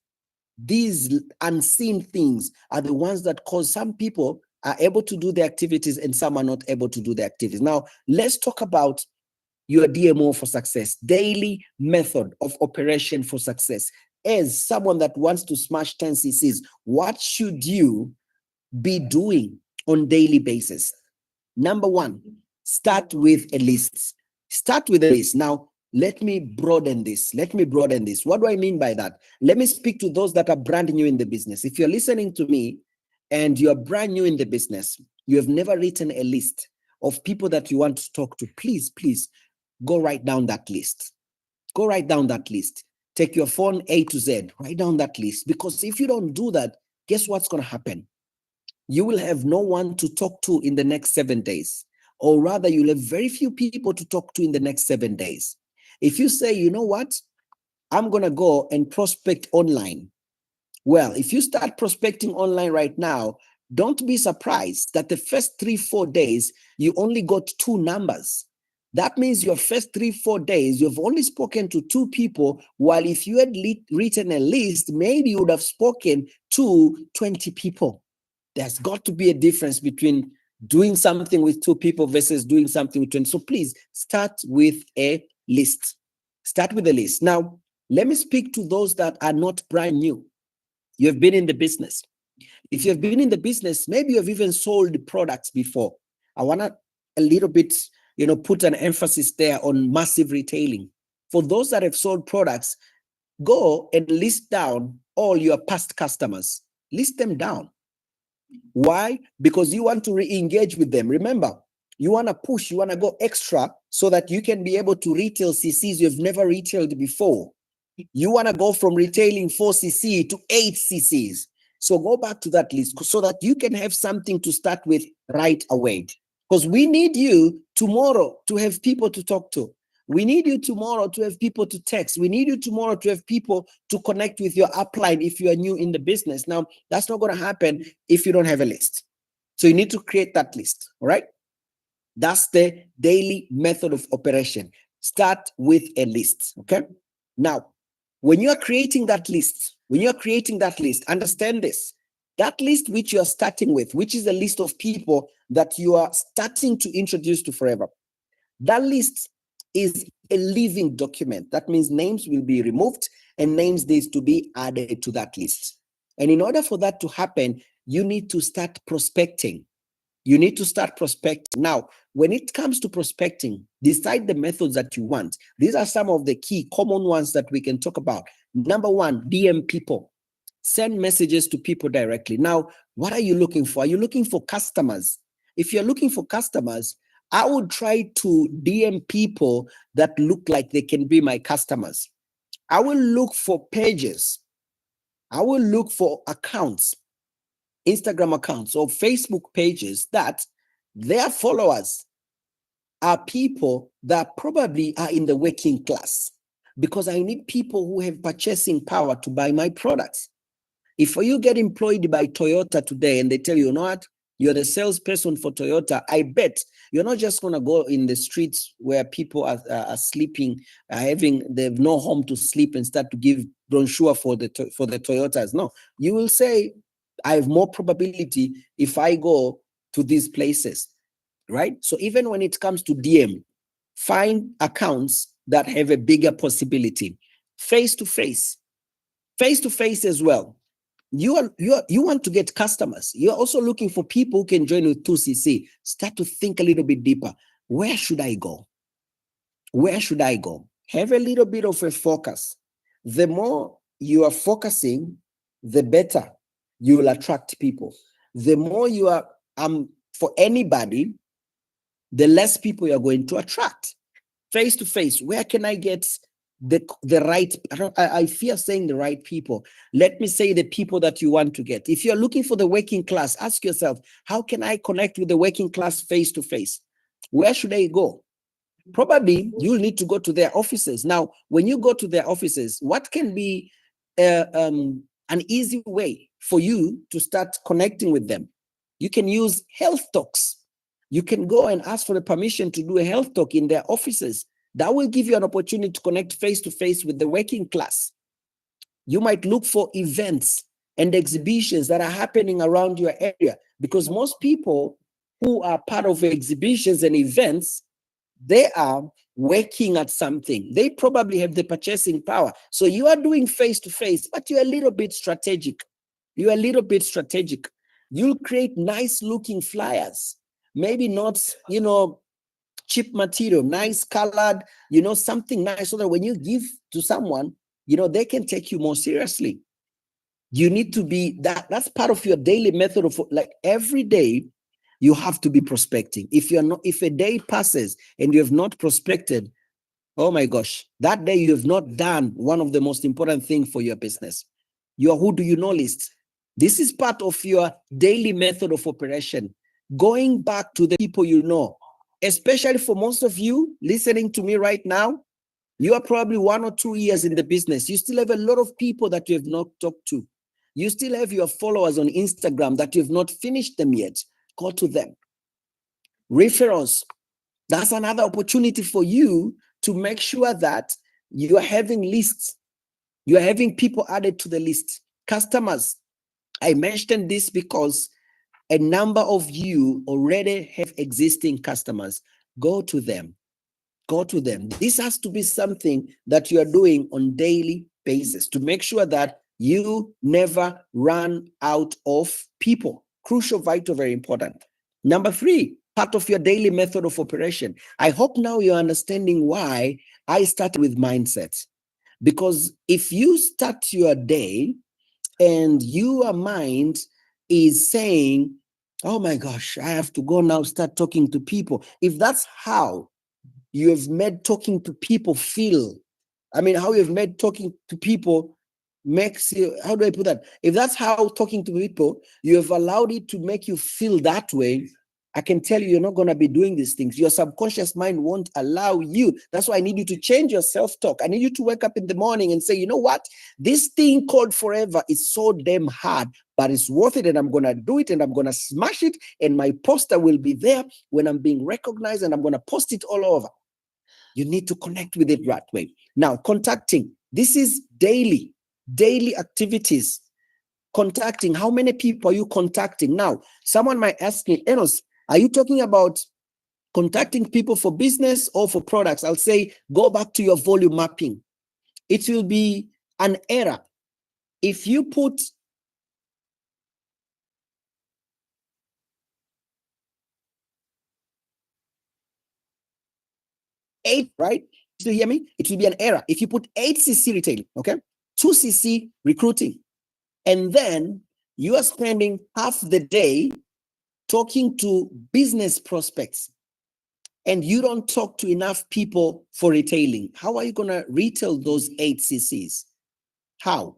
unseen things are the ones that cause some people are able to do the activities and some are not able to do the activities. Now, let's talk about your DMO for success, daily method of operation for success. As someone that wants to smash 10 cc's, what should you be doing on daily basis? Number one, start with a list. Start with a list. Now, let me broaden this. What do I mean by that? Let me speak to those that are brand new in the business. If you're listening to me and you're brand new in the business, you have never written a list of people that you want to talk to, please go write down that list. Go write down that list. Take your phone A to Z, write down that list. Because if you don't do that, guess what's going to happen? You will have no one to talk to in the next 7 days. Or rather, you'll have very few people to talk to in the next 7 days. If you say, you know what, I'm going to go and prospect online. Well, if you start prospecting online right now, don't be surprised that the first 3-4 days, you only got 2 numbers. That means your first 3-4 days, you've only spoken to 2 people, while if you had written a list, maybe you would have spoken to 20 people. There's got to be a difference between doing something with 2 people versus doing something with 20. So please start with a list. Start with a list. Now, let me speak to those that are not brand new. You have been in the business. If you've been in the business, maybe you have even sold products before. I want to a little bit, put an emphasis there on massive retailing. For those that have sold products, go and list down all your past customers. List them down. Why? Because you want to re-engage with them. Remember, you want to push, you want to go extra so that you can be able to retail CCs you've never retailed before. You want to go from retailing 4 cc to 8 cc's. So go back to that list so that you can have something to start with right away. Because we need you tomorrow to have people to talk to. We need you tomorrow to have people to text. We need you tomorrow to have people to connect with your upline if you are new in the business. Now, that's not going to happen if you don't have a list. So you need to create that list, all right? That's the daily method of operation. Start with a list, okay? Now, when you are creating that list, understand this. That list which you are starting with, which is a list of people that you are starting to introduce to forever. That list is a living document. That means names will be removed and names needs to be added to that list. And in order for that to happen, you need to start prospecting. Now, when it comes to prospecting, decide the methods that you want. These are some of the key common ones that we can talk about. Number one, DM people. Send messages to people directly. Now, what are you looking for? Are you looking for customers? If you're looking for customers, I would try to DM people that look like they can be my customers. I will look for pages. I will look for accounts, Instagram accounts or Facebook pages that their followers are people that probably are in the working class, because I need people who have purchasing power to buy my products. If you get employed by Toyota today and they tell you, you know what, you're the salesperson for Toyota, I bet you're not just going to go in the streets where people are sleeping, they have no home to sleep and start to give brochure for the Toyotas. No, you will say, I have more probability if I go to these places, right? So even when it comes to DM, find accounts that have a bigger possibility. Face to face as well. You want to get customers. You're also looking for people who can join with 2cc. Start to think a little bit deeper. Where should I go? Have a little bit of a focus. The more you are focusing, the better you will attract people. The more you are for anybody, the less people you're going to attract. Face to face, where can I get the right, I fear saying the right people. Let me say the people that you want to get. If you're looking for the working class, ask yourself, how can I connect with the working class face to face? Where should I go? Probably you'll need to go to their offices. Now, when you go to their offices, what can be an easy way for you to start connecting with them? You can use health talks. You can go and ask for the permission to do a health talk in their offices. That will give you an opportunity to connect face to face with the working class. You might look for events and exhibitions that are happening around your area, because most people who are part of exhibitions and events, they are working at something. They probably have the purchasing power. So you are doing face to face, but you're a little bit strategic. You're a little bit strategic. You'll create nice looking flyers. Maybe not, cheap material, nice colored, something nice, so that when you give to someone, they can take you more seriously. You need to be that's part of your daily method of, like, every day you have to be prospecting. If a day passes and you have not prospected, oh my gosh, that day you have not done one of the most important things for your business, your who do you know list. This is part of your daily method of operation, going back to the people you know. Especially for most of you listening to me right now, you are probably 1 or 2 years in the business. You still have a lot of people that you have not talked to. You still have your followers on Instagram that you have not finished them yet. Go to them. Referrals. That's another opportunity for you to make sure that you are having lists. You are having people added to the list. Customers. I mentioned this because a number of you already have existing customers. Go to them. Go to them. This has to be something that you are doing on daily basis to make sure that you never run out of people. Crucial, vital, very important. Number 3, part of your daily method of operation. I hope now you're understanding why I started with mindset. Because if you start your day and your mind is saying, oh my gosh, I have to go now start talking to people. If that's how you have made talking to people feel, how you've made talking to people makes you, how do I put that? If that's how talking to people, you have allowed it to make you feel that way, I can tell you're not going to be doing these things. Your subconscious mind won't allow you. That's why I need you to change your self-talk. I need you to wake up in the morning and say, you know what? This thing called forever is so damn hard, but it's worth it, and I'm going to do it, and I'm going to smash it, and my poster will be there when I'm being recognized, and I'm going to post it all over. You need to connect with it right way. Now, contacting. This is daily activities. Contacting. How many people are you contacting? Now, someone might ask me, Enos, are you talking about contacting people for business or for products? I'll say, go back to your volume mapping. It will be an error if you put eight, right? Do you hear me? It will be an error if you put 8cc retailing, okay? 2cc recruiting. And then you are spending half the day talking to business prospects, and you don't talk to enough people for retailing. How are you going to retail those 8ccs? How?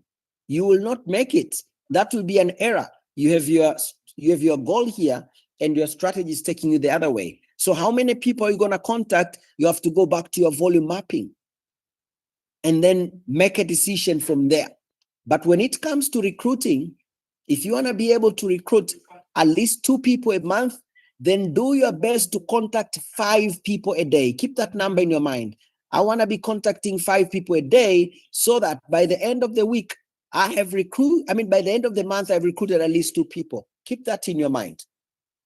You will not make it. That will be an error. You have your goal here, and your strategy is taking you the other way. So how many people are you going to contact? You have to go back to your volume mapping and then make a decision from there. But when it comes to recruiting, if you want to be able to recruit at least 2 people a month, then do your best to contact 5 people a day. Keep that number in your mind. I want to be contacting 5 people a day, so that by the end of the week, by the end of the month, I've recruited at least 2 people. Keep that in your mind.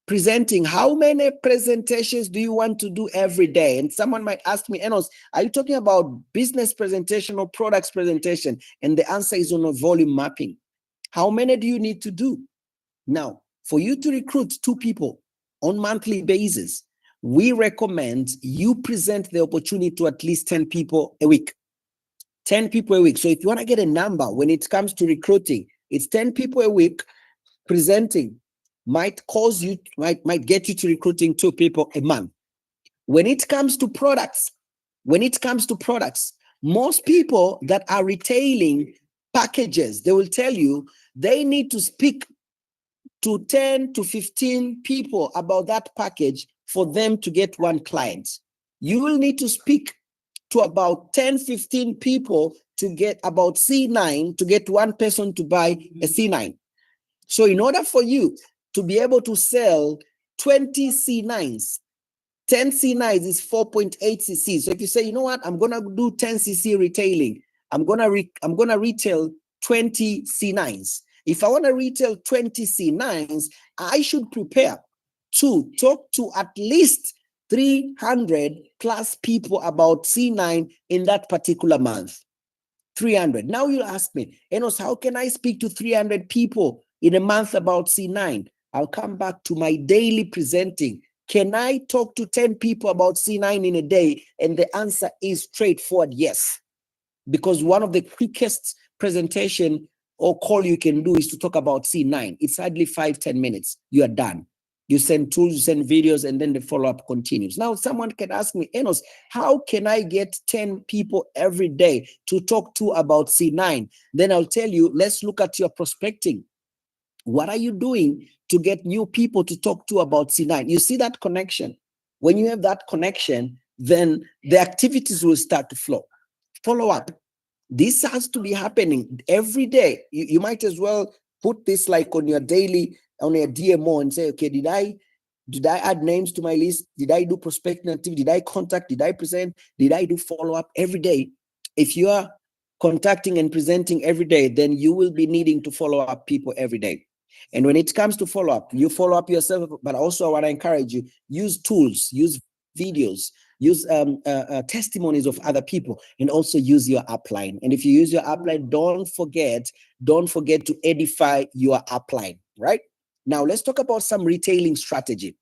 Presenting. How many presentations do you want to do every day? And someone might ask me, Enos, are you talking about business presentation or products presentation? And the answer is on a volume mapping. How many do you need to do? Now, for you to recruit 2 people on monthly basis, we recommend you present the opportunity to at least 10 people a week. 10 people a week. So if you want to get a number when it comes to recruiting, it's 10 people a week presenting might get you to recruiting 2 people a month. When it comes to products, most people that are retailing packages, they will tell you they need to speak to 10 to 15 people about that package for them to get one client. You will need to speak to about 10, 15 people to get about C9 to get one person to buy a C9. So in order for you to be able to sell 20 C9s, 10 C9s is 4.8 cc. So if you say, you know what, I'm gonna do 10 cc retailing, I'm gonna retail 20 C9s. If I want to retail 20 C9s, I should prepare to talk to at least 300 plus people about C9 in that particular month. 300. Now you'll ask me, Enos, how can I speak to 300 people in a month about C9? I'll come back to my daily presenting. Can I talk to 10 people about C9 in a day? And the answer is straightforward, yes. Because one of the quickest presentation or call you can do is to talk about C9. It's hardly 5-10 minutes. You are done. You send tools, you send videos, and then the follow-up continues. Now, someone can ask me, Enos, how can I get 10 people every day to talk to about C9? Then I'll tell you, let's look at your prospecting. What are you doing to get new people to talk to about C9? You see that connection? When you have that connection, then the activities will start to flow. Follow up. This has to be happening every day. You might as well put this like on your daily, on your DMO and say, okay, did I add names to my list? Did I do prospecting activity? Did I contact? Did I present? Did I do follow-up every day? If you are contacting and presenting every day, then you will be needing to follow up people every day. And when it comes to follow-up, you follow up yourself, but also I want to encourage you, use tools, use videos, use testimonies of other people, and also use your upline. And if you use your upline, don't forget to edify your upline, right? Now, let's talk about some retailing strategy.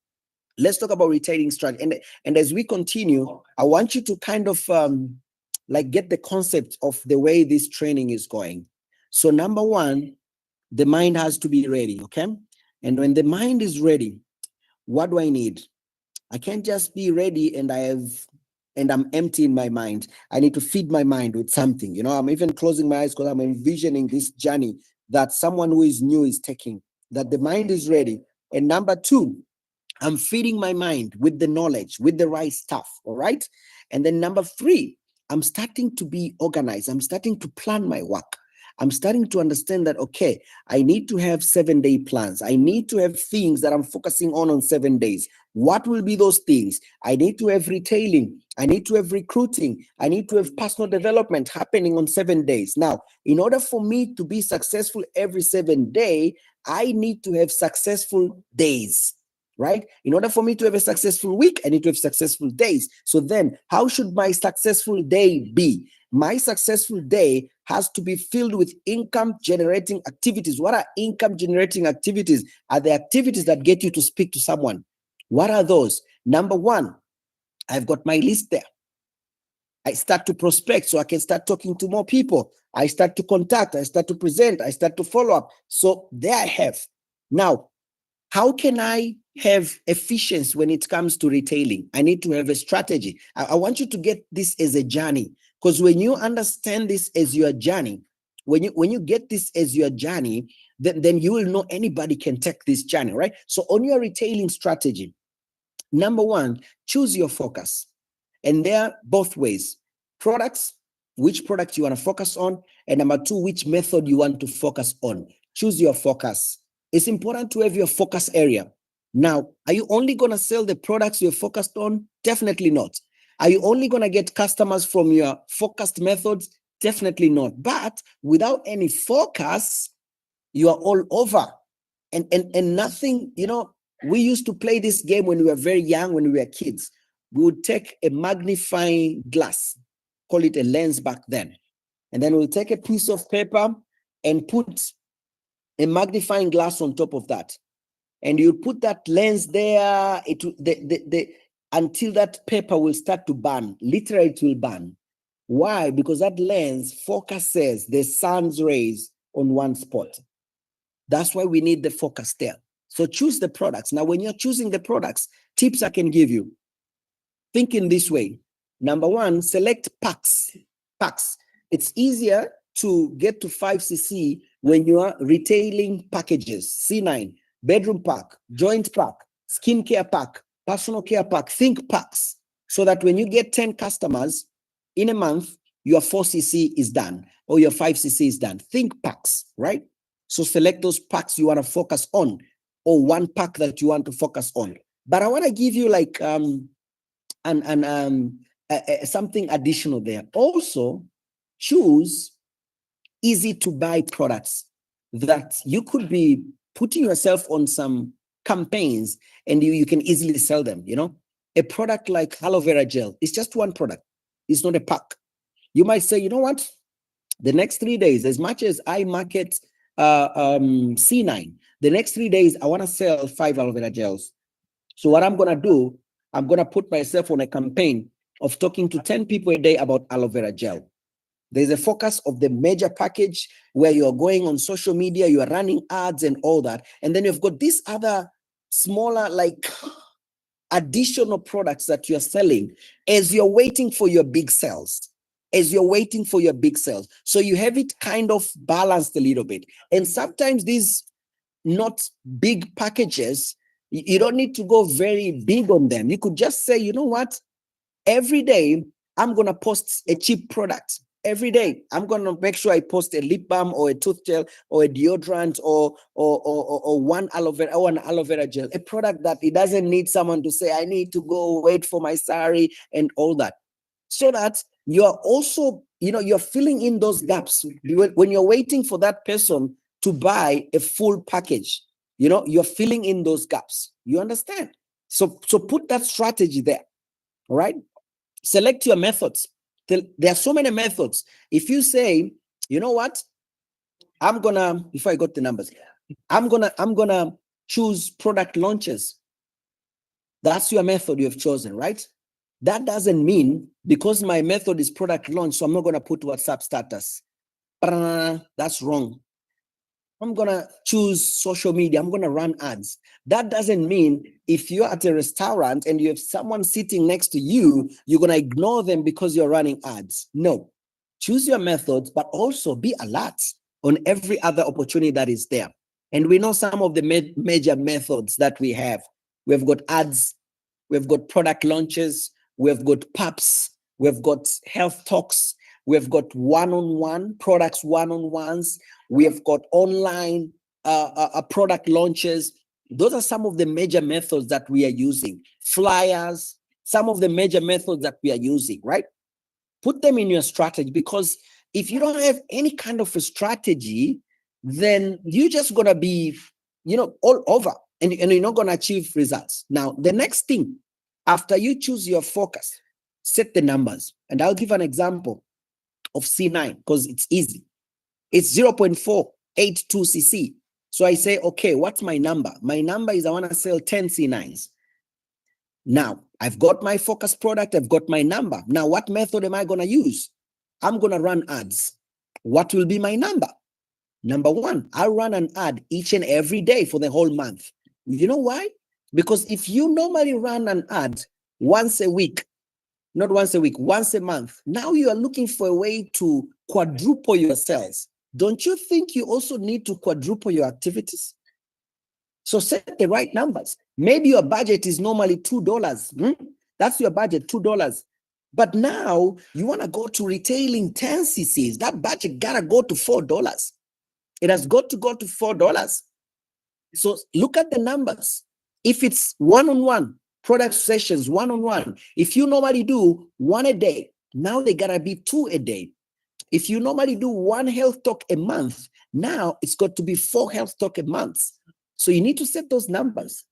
Let's talk about retailing strategy. And as we continue, I want you to kind of like get the concept of the way this training is going. So number one, the mind has to be ready, okay? And when the mind is ready, what do I need? I can't just be ready and I'm empty in my mind. I need to feed my mind with something. You know, I'm even closing my eyes because I'm envisioning this journey that someone who is new is taking, that the mind is ready. And number two, I'm feeding my mind with the knowledge, with the right stuff, all right? And then number three, I'm starting to be organized. I'm starting to plan my work. I'm starting to understand that, okay, I need to have 7-day plans. I need to have things that I'm focusing on 7 days. What will be those things? I need to have retailing. I need to have recruiting. I need to have personal development happening on 7 days. Now, in order for me to be successful every 7 day, I need to have successful days, right? In order for me to have a successful week, I need to have successful days. So then how should my successful day be? My successful day has to be filled with income generating activities. What are income generating activities? Are the activities that get you to speak to someone. What are those? Number one, I've got my list there. I start to prospect so I can start talking to more people. I start to contact, I start to present, I start to follow up. So there I have. Now, how can I have efficiency when it comes to retailing? I need to have a strategy. I want you to get this as a journey, because when you understand this as your journey, when you get this as your journey, then you will know anybody can take this journey, right? So on your retailing strategy, number one, choose your focus. And there are both ways. Products, which product you want to focus on, and number two, which method you want to focus on. Choose your focus. It's important to have your focus area. Now, are you only going to sell the products you're focused on? Definitely not. Are you only going to get customers from your focused methods? Definitely not. But without any focus, you are all over. And nothing, you know, we used to play this game when we were very young, when we were kids. We would take a magnifying glass, call it a lens back then. And then we'll take a piece of paper and put a magnifying glass on top of that. And you put that lens there, until that paper will start to burn. Literally, it will burn. Why? Because that lens focuses the sun's rays on one spot. That's why we need the focus there. So choose the products. Now, when you're choosing the products, tips I can give you. Think in this way. Number one, select packs. Packs. It's easier to get to 5cc when you are retailing packages. C9, bedroom pack, joint pack, skincare pack, personal care pack. Think packs, so that when you get 10 customers in a month, your 4cc is done or your 5cc is done. Think packs, right? So select those packs you want to focus on, or one pack that you want to focus on. But I want to give you like something additional there. Also, choose easy to buy products that you could be putting yourself on some campaigns and you can easily sell them. You know, a product like aloe vera gel is just one product. It's not a pack. You might say, you know what? The next 3 days, as much as I market C9, the next 3 days, I want to sell 5 aloe vera gels. So what I'm going to do, I'm going to put myself on a campaign of talking to 10 people a day about aloe vera gel. There's a focus of the major package where you're going on social media, you are running ads and all that. And then you've got these other smaller, like additional products that you're selling as you're waiting for your big sales. So you have it kind of balanced a little bit. And sometimes these not big packages, you don't need to go very big on them. You could just say, you know what? Every day, I'm going to post a cheap product. Every day, I'm going to make sure I post a lip balm or a tooth gel or a deodorant or one aloe vera gel, a product that it doesn't need someone to say, I need to go wait for my salary and all that. So that you're also, you're filling in those gaps. When you're waiting for that person to buy a full package, you're filling in those gaps. You understand? So put that strategy there. All right. Select your methods. There are so many methods. If you say, you know what, before I got the numbers, I'm gonna choose product launches. That's your method you have chosen, right? That doesn't mean because my method is product launch, so I'm not gonna put WhatsApp status. That's wrong. I'm gonna choose social media. I'm gonna run ads. That doesn't mean if you're at a restaurant and you have someone sitting next to you, you're gonna ignore them because you're running ads. No, choose your methods, but also be alert on every other opportunity that is there. And we know some of the major methods that we have. We've got ads, we've got product launches, we've got PAPs, we've got health talks, we've got one-on-one products, one-on-ones. We have got online product launches. Those are some of the major methods that we are using. Flyers, some of the major methods that we are using, right? Put them in your strategy, because if you don't have any kind of a strategy, then you're just going to be, all over and you're not going to achieve results. Now, the next thing, after you choose your focus, set the numbers. And I'll give an example of C9 because it's easy. It's 0.482cc. So I say, okay, what's my number? My number is I want to sell 10 C9s. Now, I've got my focus product. I've got my number. Now, what method am I going to use? I'm going to run ads. What will be my number? Number one, I'll run an ad each and every day for the whole month. You know why? Because if you normally run an ad once a week, not once a week, once a month, now you are looking for a way to quadruple your sales. Don't you think you also need to quadruple your activities? So set the right numbers. Maybe your budget is normally $2. That's your budget, $2. But now you want to go to retailing 10 cc's. That budget got to go to $4. It has got to go to $4. So look at the numbers. If it's one-on-one, product sessions, one-on-one, if you normally do 1 a day, now they got to be 2 a day. If you normally do 1 health talk a month, now it's got to be 4 health talk a month. So you need to set those numbers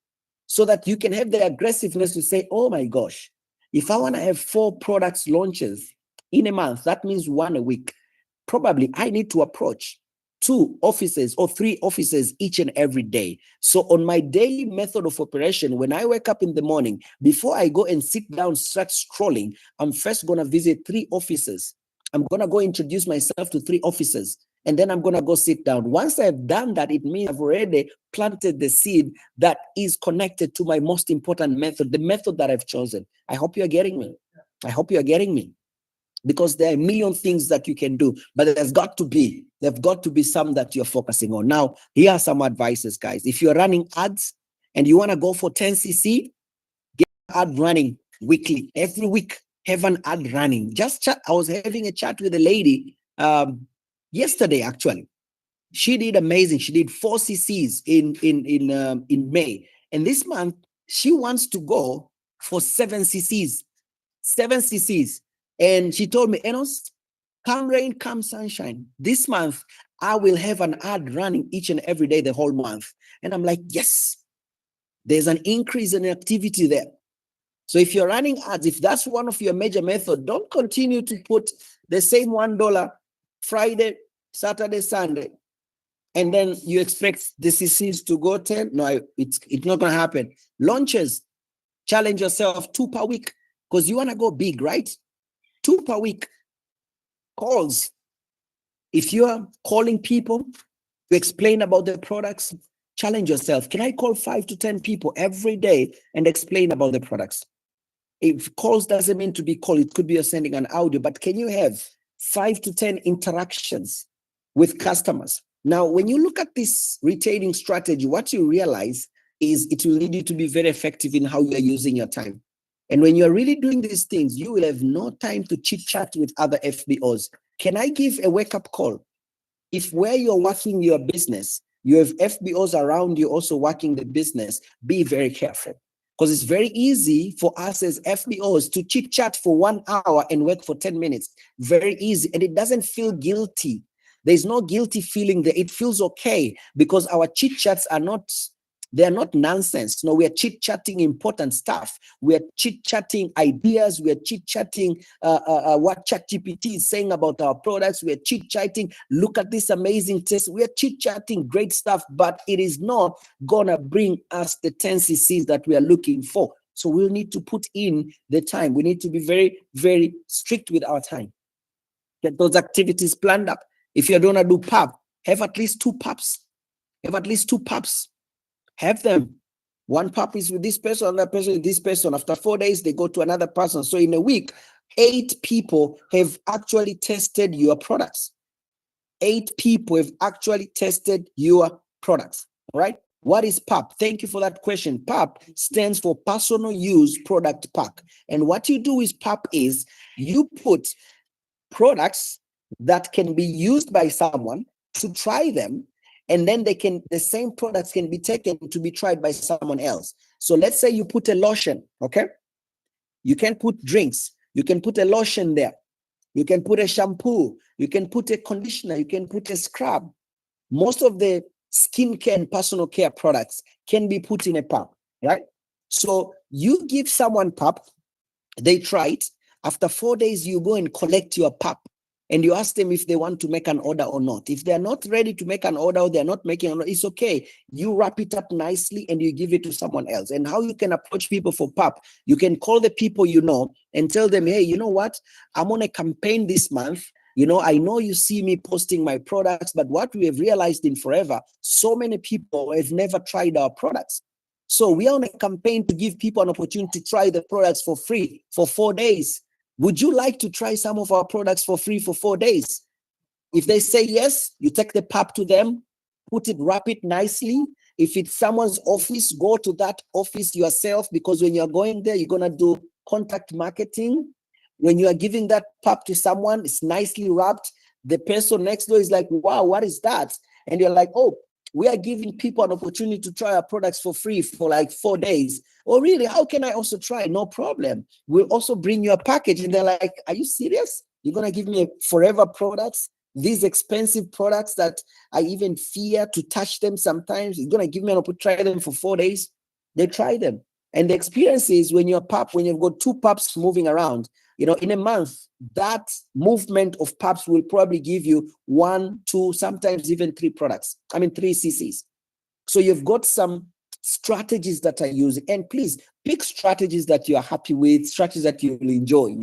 so that you can have the aggressiveness to say, oh my gosh, if I want to have 4 products launches in a month, that means 1 a week. Probably I need to approach 2 offices or 3 offices each and every day. So on my daily method of operation, when I wake up in the morning, before I go and sit down, start scrolling, I'm first going to visit 3 offices. I'm going to go introduce myself to 3 offices. and then I'm going to go sit down. Once I've done that, it means I've already planted the seed that is connected to my most important method, the method that I've chosen. I hope you're getting me. I hope you're getting me. Because there are a million things that you can do, but there's got to be some that you're focusing on. Now, here are some advices, guys. If you're running ads and you want to go for 10cc, get an ad running weekly. Every week, have an ad running. Just chat. I was having a chat with a lady yesterday, actually. She did amazing. She did 4 cc's in May, and this month she wants to go for 7 cc's. 7 cc's. And she told me, Enos, come rain, come sunshine, this month I will have an ad running each and every day the whole month. And I'm like, yes, there's an increase in activity there. So if you're running ads, if that's one of your major methods, don't continue to put the same $1 Friday, Saturday, Sunday, and then you expect the cc's to go 10. No, it's not going to happen. Launches, challenge yourself 2 per week, because you want to go big, right? 2 per week. Calls. If you are calling people to explain about their products, challenge yourself. Can I call 5 to 10 people every day and explain about the products? If calls doesn't mean to be called, it could be you're sending an audio, but can you have 5 to 10 interactions with customers? Now, when you look at this retaining strategy, what you realize is it will lead you to be very effective in how you are using your time. And when you're really doing these things, you will have no time to chit chat with other FBOs. Can I give a wake-up call? If where you're working your business, you have FBOs around you also working the business, be very careful. Because it's very easy for us as FBOs to chit chat for 1 hour and work for 10 minutes. Very easy. And it doesn't feel guilty. There's no guilty feeling there. It feels okay because our chit chats are not, they're not nonsense. No, we are chit-chatting important stuff. We are chit-chatting ideas. We are chit-chatting what ChatGPT is saying about our products. We are chit-chatting, look at this amazing test. We are chit-chatting great stuff, but it is not gonna bring us the 10 cc's that we are looking for. So we'll need to put in the time. We need to be very, very strict with our time. Get those activities planned up. If you're gonna do pub, have at least 2 pubs. Have at least 2 pubs. Have them. 1 pub is with this person, another person with this person. After 4 days, they go to another person. So in a week, 8 people have actually tested your products. 8 people have actually tested your products. All right. What is PUP? Thank you for that question. PUP stands for Personal Use Product Pack. And what you do is PUP is you put products that can be used by someone to try them, and then the same products can be taken to be tried by someone else. So let's say you put a lotion, okay? You can put drinks, you can put a lotion there, you can put a shampoo, you can put a conditioner, you can put a scrub. Most of the skincare and personal care products can be put in a PUP, right? So you give someone PUP, they try it. After 4 days, you go and collect your PUP. And you ask them if they want to make an order or not. If they're not ready to make an order or they're not making an order, it's okay. You wrap it up nicely and you give it to someone else. And how you can approach people for PUP, you can call the people you know and tell them, hey, you know what? I'm on a campaign this month. You know, I know you see me posting my products, but what we have realized in Forever, so many people have never tried our products. So we are on a campaign to give people an opportunity to try the products for free for 4 days. Would you like to try some of our products for free for 4 days? If they say yes, you take the PUP to them, wrap it nicely. If it's someone's office, go to that office yourself, because when you're going there, you're going to do contact marketing. When you are giving that PUP to someone, it's nicely wrapped. The person next door is like, wow, what is that? And you're like, oh, we are giving people an opportunity to try our products for free for like 4 days. Oh, really? How can I also try? No problem. We'll also bring you a package. And they're like, are you serious? You're going to give me Forever products, these expensive products that I even fear to touch them sometimes? You're going to give me an opportunity to try them for 4 days? They try them. And the experience is when you've got 2 PUPs moving around, you know, in a month, that movement of PUPs will probably give you 1, 2, sometimes even 3 products. 3 cc's. So you've got some strategies that are using. And please pick strategies that you are happy with, strategies that you will enjoy.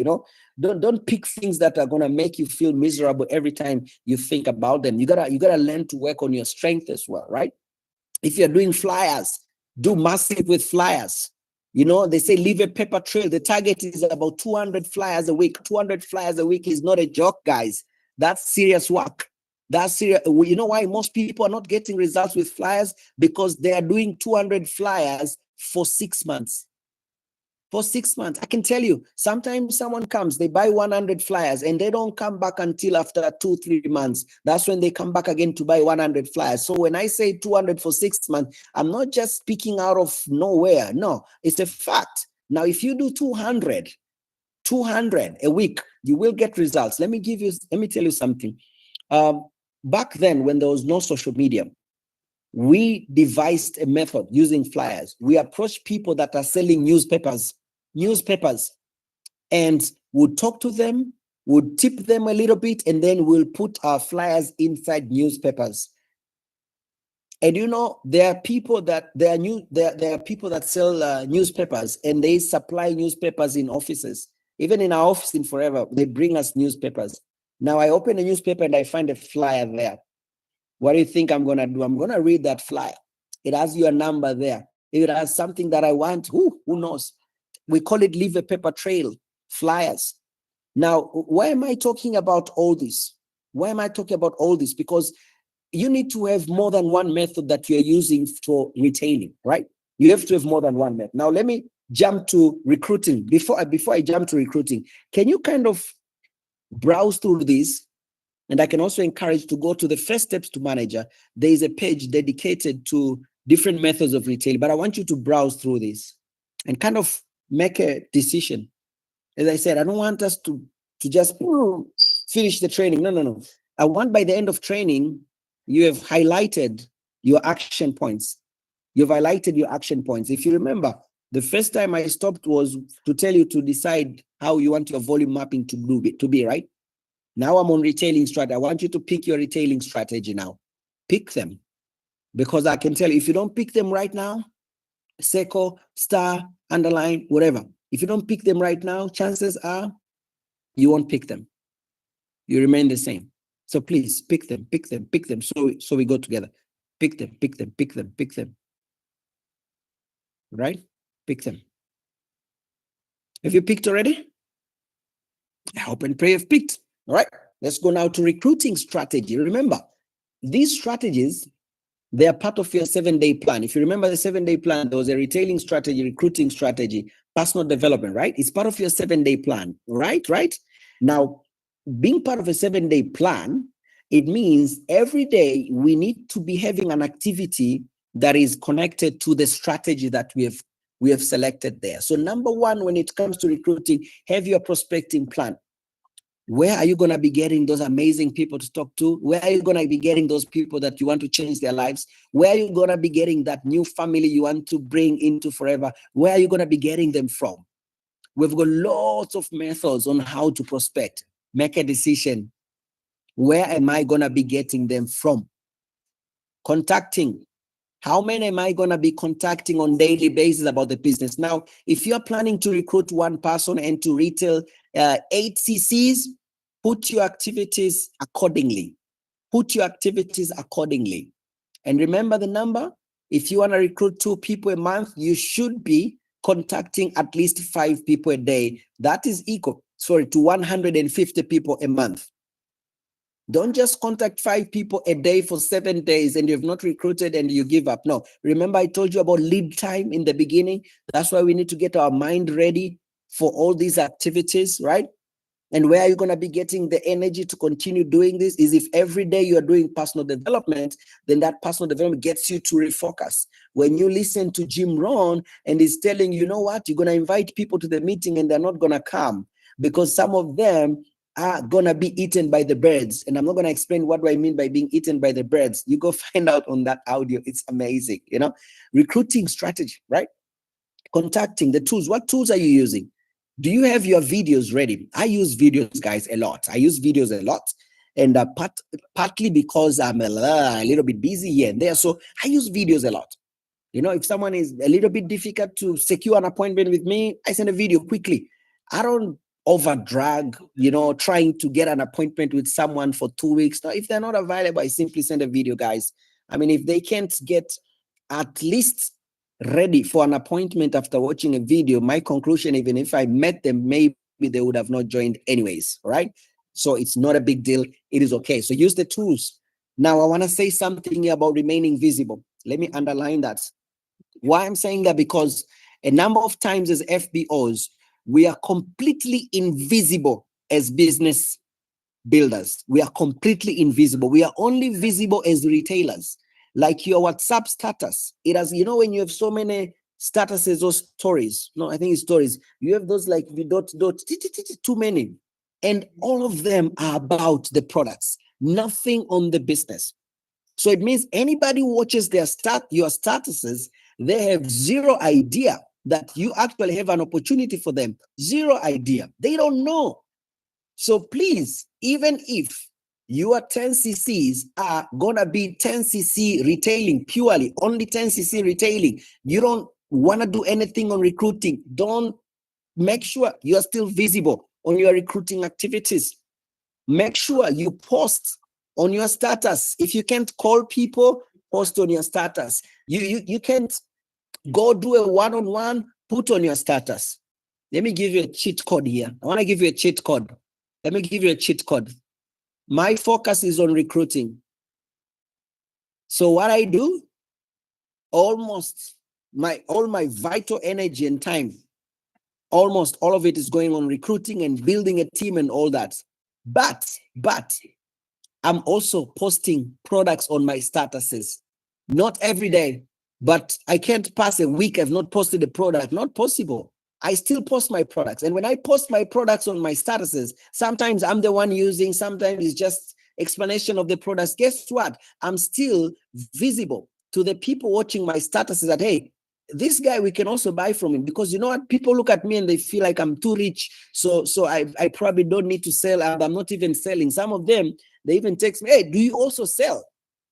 Don't pick things that are going to make you feel miserable every time you think about them. You gotta learn to work on your strength as well, right? If you're doing flyers, do massive with flyers. They say leave a paper trail. The target is about 200 flyers a week. 200 flyers a week is not a joke, guys. That's serious work. That's serious. You know why most people are not getting results with flyers? Because they are doing 200 flyers for 6 months. For 6 months. I can tell you, sometimes someone comes, they buy 100 flyers and they don't come back until after 2-3 months. That's when they come back again to buy 100 flyers. So when I say 200 for 6 months, I'm not just speaking out of nowhere. No, it's a fact. Now, if you do 200 a week, you will get results. Let me tell you something. Back then, when there was no social media, we devised a method using flyers. We approached people that are selling newspapers, and we'll talk to them, we'll tip them a little bit, and then we'll put our flyers inside newspapers. And there are people that sell newspapers, and they supply newspapers in offices. Even in our office in Forever, they bring us newspapers. Now I open a newspaper and I find a flyer there. What do you think I'm going to do? I'm going to read that flyer. It has your number there. If it has something that I want, who knows? We call it leave a paper trail, flyers. Now, why am I talking about all this? Because you need to have more than one method that you're using for retaining, right? You have to have more than one method. Now, let me jump to recruiting. Before I jump to recruiting, can you kind of browse through this? And I can also encourage to go to the First Steps to Manager. There is a page dedicated to different methods of retailing, but I want you to browse through this and kind of make a decision. As I said, I don't want us to just finish the training. No. I want by the end of training, you have highlighted your action points. If you remember, the first time I stopped was to tell you to decide how you want your volume mapping to be, right? Now I'm on retailing strategy. I want you to pick your retailing strategy now. Pick them. Because I can tell you, if you don't pick them right now, circle, star, underline, whatever. If you don't pick them right now, chances are you won't pick them. You remain the same. So please pick them. So we go together. Pick them. Right? Pick them. Have you picked already? I hope and pray you've picked. All right, let's go now to recruiting strategy. Remember, these strategies, they are part of your 7-day plan. If you remember the 7-day plan, there was a retailing strategy, recruiting strategy, personal development, right? It's part of your 7-day plan, right? Now, being part of a 7-day plan, it means every day we need to be having an activity that is connected to the strategy that we have selected there. So number one, when it comes to recruiting, have your prospecting plan. Where are you going to be getting those amazing people to talk to? Where are you going to be getting those people that you want to change their lives? Where are you going to be getting that new family you want to bring into Forever? Where are you going to be getting them from? We've got lots of methods on how to prospect. Make a decision. Where am I going to be getting them from? Contacting. How many am I going to be contacting on a daily basis about the business? Now, if you're planning to recruit one person and to retail 8 CCs, put your activities accordingly. And remember the number. If you want to recruit 2 people a month, you should be contacting at least 5 people a day. That is equal, to 150 people a month. Don't just contact 5 people a day for 7 days and you've not recruited and you give up. No, remember I told you about lead time in the beginning. That's why we need to get our mind ready for all these activities, right? And where are you going to be getting the energy to continue doing this is if every day you're doing personal development, then that personal development gets you to refocus. When you listen to Jim Rohn and he's telling you know what, you're going to invite people to the meeting and they're not going to come because some of them are going to be eaten by the birds. And I'm not going to explain what do I mean by being eaten by the birds. You go find out on that audio. It's amazing. Recruiting strategy, right? Contacting, the tools. What tools are you using? Do you have your videos ready? I use videos, guys, a lot. And partly because I'm a little bit busy here and there. So I use videos a lot. You know, if someone is a little bit difficult to secure an appointment with me, I send a video quickly. I don't over drag, you know, trying to get an appointment with someone for 2 weeks. Now, if they're not available, I simply send a video, guys. I mean, if they can't get at least ready for an appointment after watching a video, my conclusion, even if I met them, maybe they would have not joined anyways, right? So it's not a big deal. It is okay. So use the tools. Now, I want to say something about remaining visible. Let me underline that. Why I'm saying that? Because a number of times as FBOs, we are completely invisible as business builders. We are completely invisible. We are only visible as retailers. Like your WhatsApp status, it has, you know, when you have so many statuses or stories, no, I think it's stories, you have those like too many, and all of them are about the products, nothing on the business. So it means anybody who watches your statuses, they have zero idea that you actually have an opportunity for them. Zero idea. They don't know. So please, even if your 10 cc's are gonna be 10 cc retailing, purely only 10 cc retailing, you don't want to do anything on recruiting, don't, make sure you are still visible on your recruiting activities. Make sure you post on your status. If you can't call people, post on your status. You can't go do a one-on-one, put on your status. Let me give you a cheat code here. I want to give you a cheat code. Let me give you a cheat code. My focus is on recruiting. So what I do, almost all my vital energy and time, almost all of it is going on recruiting and building a team and all that. But I'm also posting products on my statuses. Not every day, but I can't pass a week I've not posted a product. Not possible. I still post my products. And when I post my products on my statuses, sometimes I'm the one using, sometimes it's just explanation of the products. Guess what? I'm still visible to the people watching my statuses that, hey, this guy, we can also buy from him, because you know what? People look at me and they feel like I'm too rich. So I probably don't need to sell. I'm not even selling. Some of them, they even text me, hey, do you also sell?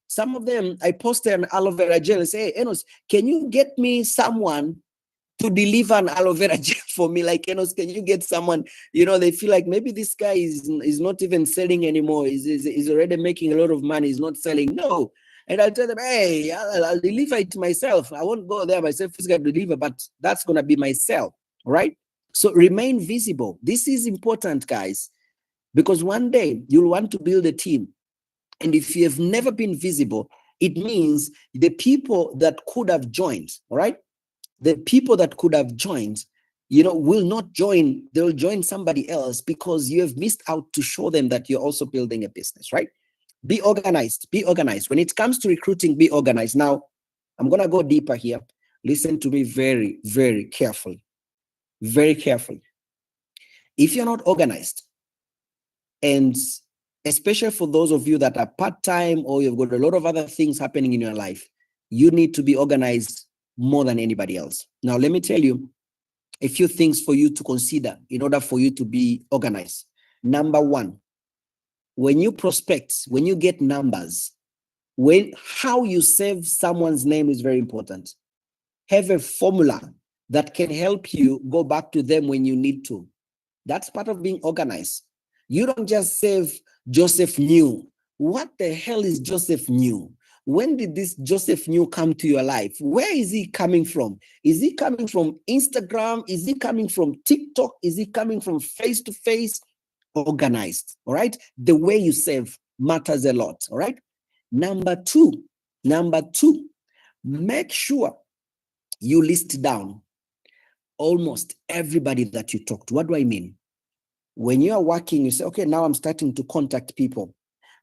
Some of them, I posted an aloe vera gel and say, hey, Enos, can you get me someone to deliver an aloe vera gel for me? Like, Enos, can you get someone? You know, they feel like maybe this guy is not even selling anymore. He's already making a lot of money. He's not selling. No. And I'll tell them, hey, I'll deliver it myself. I won't go there myself, physically deliver, but that's going to be myself, right? So remain visible. This is important, guys, because one day you'll want to build a team. And if you have never been visible, it means the people that could have joined, all right? The people that could have joined, you know, will not join. They'll join somebody else because you have missed out to show them that you're also building a business, right? Be organized. Be organized. When it comes to recruiting, be organized. Now, I'm going to go deeper here. Listen to me very, very carefully. Very carefully. If you're not organized, and especially for those of you that are part-time or you've got a lot of other things happening in your life, you need to be organized more than anybody else. Now, let me tell you a few things for you to consider in order for you to be organized. Number one, when you prospect, when you get numbers, how you save someone's name is very important. Have a formula that can help you go back to them when you need to. That's part of being organized. You don't just save Joseph New. What the hell is Joseph New? When did this Joseph New come to your life? Where is he coming from? Is he coming from Instagram? Is he coming from TikTok? Is he coming from face-to-face? Organized, all right? The way you save matters a lot, all right? Number two, make sure you list down almost everybody that you talk to. What do I mean? When you are working, you say, okay, now I'm starting to contact people.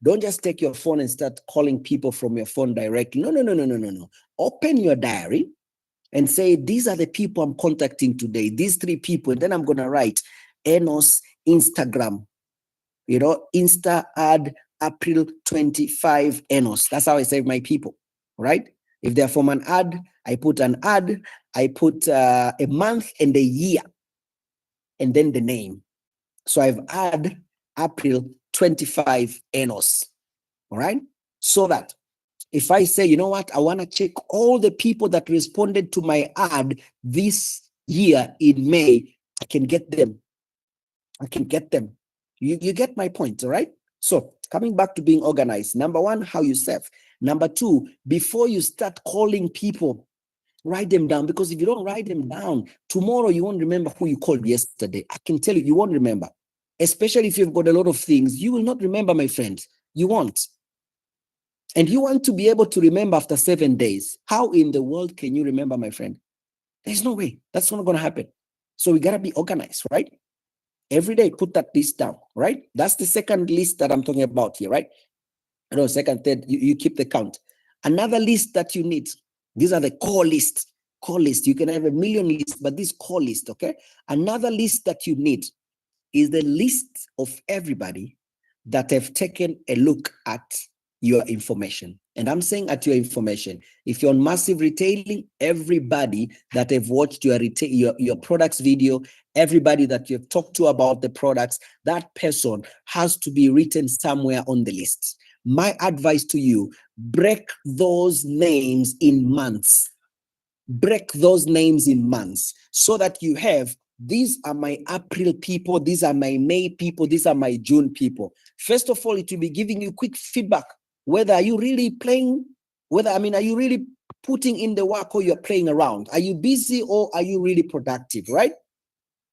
Don't just take your phone and start calling people from your phone directly. No. Open your diary and say, these are the people I'm contacting today, these 3 people. And then I'm going to write Enos Instagram, you know, Insta ad April 25 Enos. That's how I save my people, right? If they're from an ad, I put an ad, I put a month and a year, and then the name. So I've added April 25 Enos, all right? So that If I say, you know what, I want to check all the people that responded to my ad this year in May, I can get them. I can get them. You get my point, all right? So coming back to being organized, number one, how you serve. Number two, before you start calling people, write them down, because if you don't write them down, tomorrow you won't remember who you called yesterday. I can tell you, you won't remember. Especially if you've got a lot of things, you will not remember, my friend. You won't. And you want to be able to remember after 7 days. How in the world can you remember, my friend? There's no way. That's not going to happen. So we got to be organized, right? Every day, put that list down, right? That's the second list that I'm talking about here, right? No, second, third, you keep the count. Another list that you need, these are the core lists. Core list. You can have a million lists, but this core list, okay? Another list that you need is the list of everybody that have taken a look at your information. And I'm saying at your information. If you're on massive retailing, everybody that have watched your products video, everybody that you've talked to about the products, that person has to be written somewhere on the list. My advice to you, break those names in months. Break those names in months so that you have, these are my April people, these are my May people, these are my June people. First of all, it will be giving you quick feedback. Whether are you really playing, are you really putting in the work or you're playing around? Are you busy or are you really productive, right?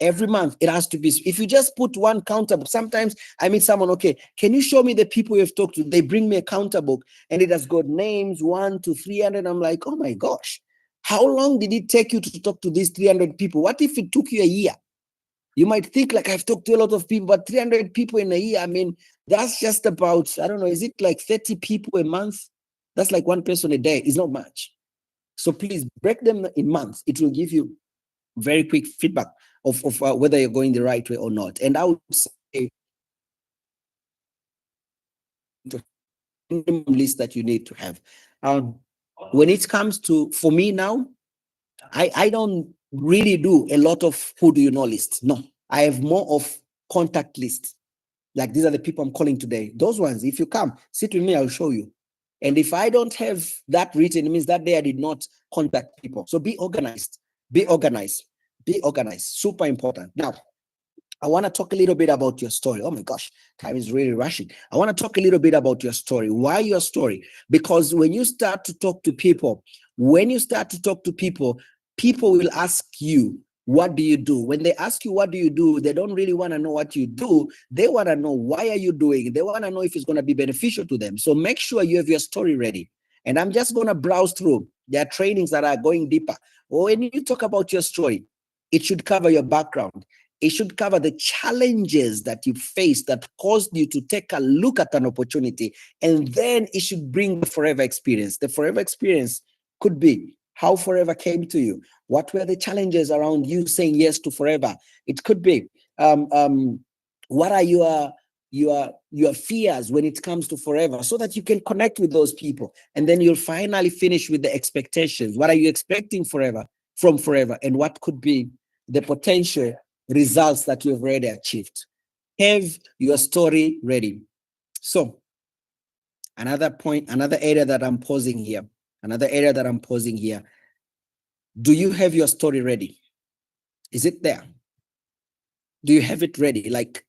Every month it has to be. If you just put one counter book, sometimes I meet someone, okay, can you show me the people you've talked to? They bring me a counter book and it has got names 1 to 300. I'm like, oh my gosh, how long did it take you to talk to these 300 people? What if it took you a year? You might think like, I've talked to a lot of people, but 300 people in a year, I mean, that's just about, I don't know, is it like 30 people a month? That's like one person a day. It's not much. So please break them in months. It will give you very quick feedback of whether you're going the right way or not. And I would say the minimum list that you need to have. When it comes to, for me now, I don't really do a lot of who do you know lists. No, I have more of contact lists. Like, these are the people I'm calling today. Those ones, if you come, sit with me, I'll show you. And if I don't have that written, it means that day I did not contact people. So be organized, be organized, be organized. Super important. Now, I want to talk a little bit about your story. Oh my gosh, time is really rushing. I want to talk a little bit about your story. Why your story? Because when you start to talk to people, people will ask you, what do you do? When they ask you, what do you do? They don't really want to know what you do. They want to know, why are you doing it? They want to know if it's going to be beneficial to them. So make sure you have your story ready. And I'm just going to browse through. There are trainings that are going deeper. When you talk about your story, it should cover your background. It should cover the challenges that you faced that caused you to take a look at an opportunity. And then it should bring the forever experience. The forever experience could be how forever came to you. What were the challenges around you saying yes to forever? It could be what are your fears when it comes to forever, so that you can connect with those people. And then you'll finally finish with the expectations. What are you expecting forever from forever? And what could be the potential results that you've already achieved? Have your story ready. So another point, another area that I'm pausing here, do you have your story ready? Is it there? Do you have it ready? Like,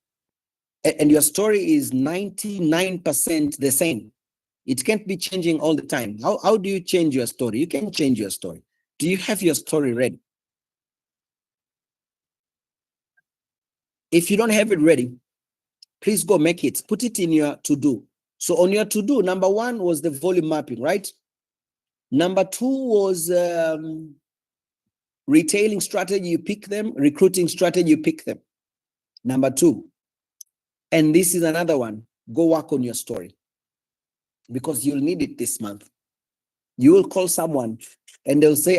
and your story is 99% the same. It can't be changing all the time. How do you change your story? You can change your story. Do you have your story ready? If you don't have it ready, please go make it. Put it in your to-do. So on your to-do, number one was the volume mapping, right? Number two was retailing strategy, you pick them. Recruiting strategy, you pick them. Number two. And this is another one. Go work on your story, because you'll need it this month. You will call someone and they'll say,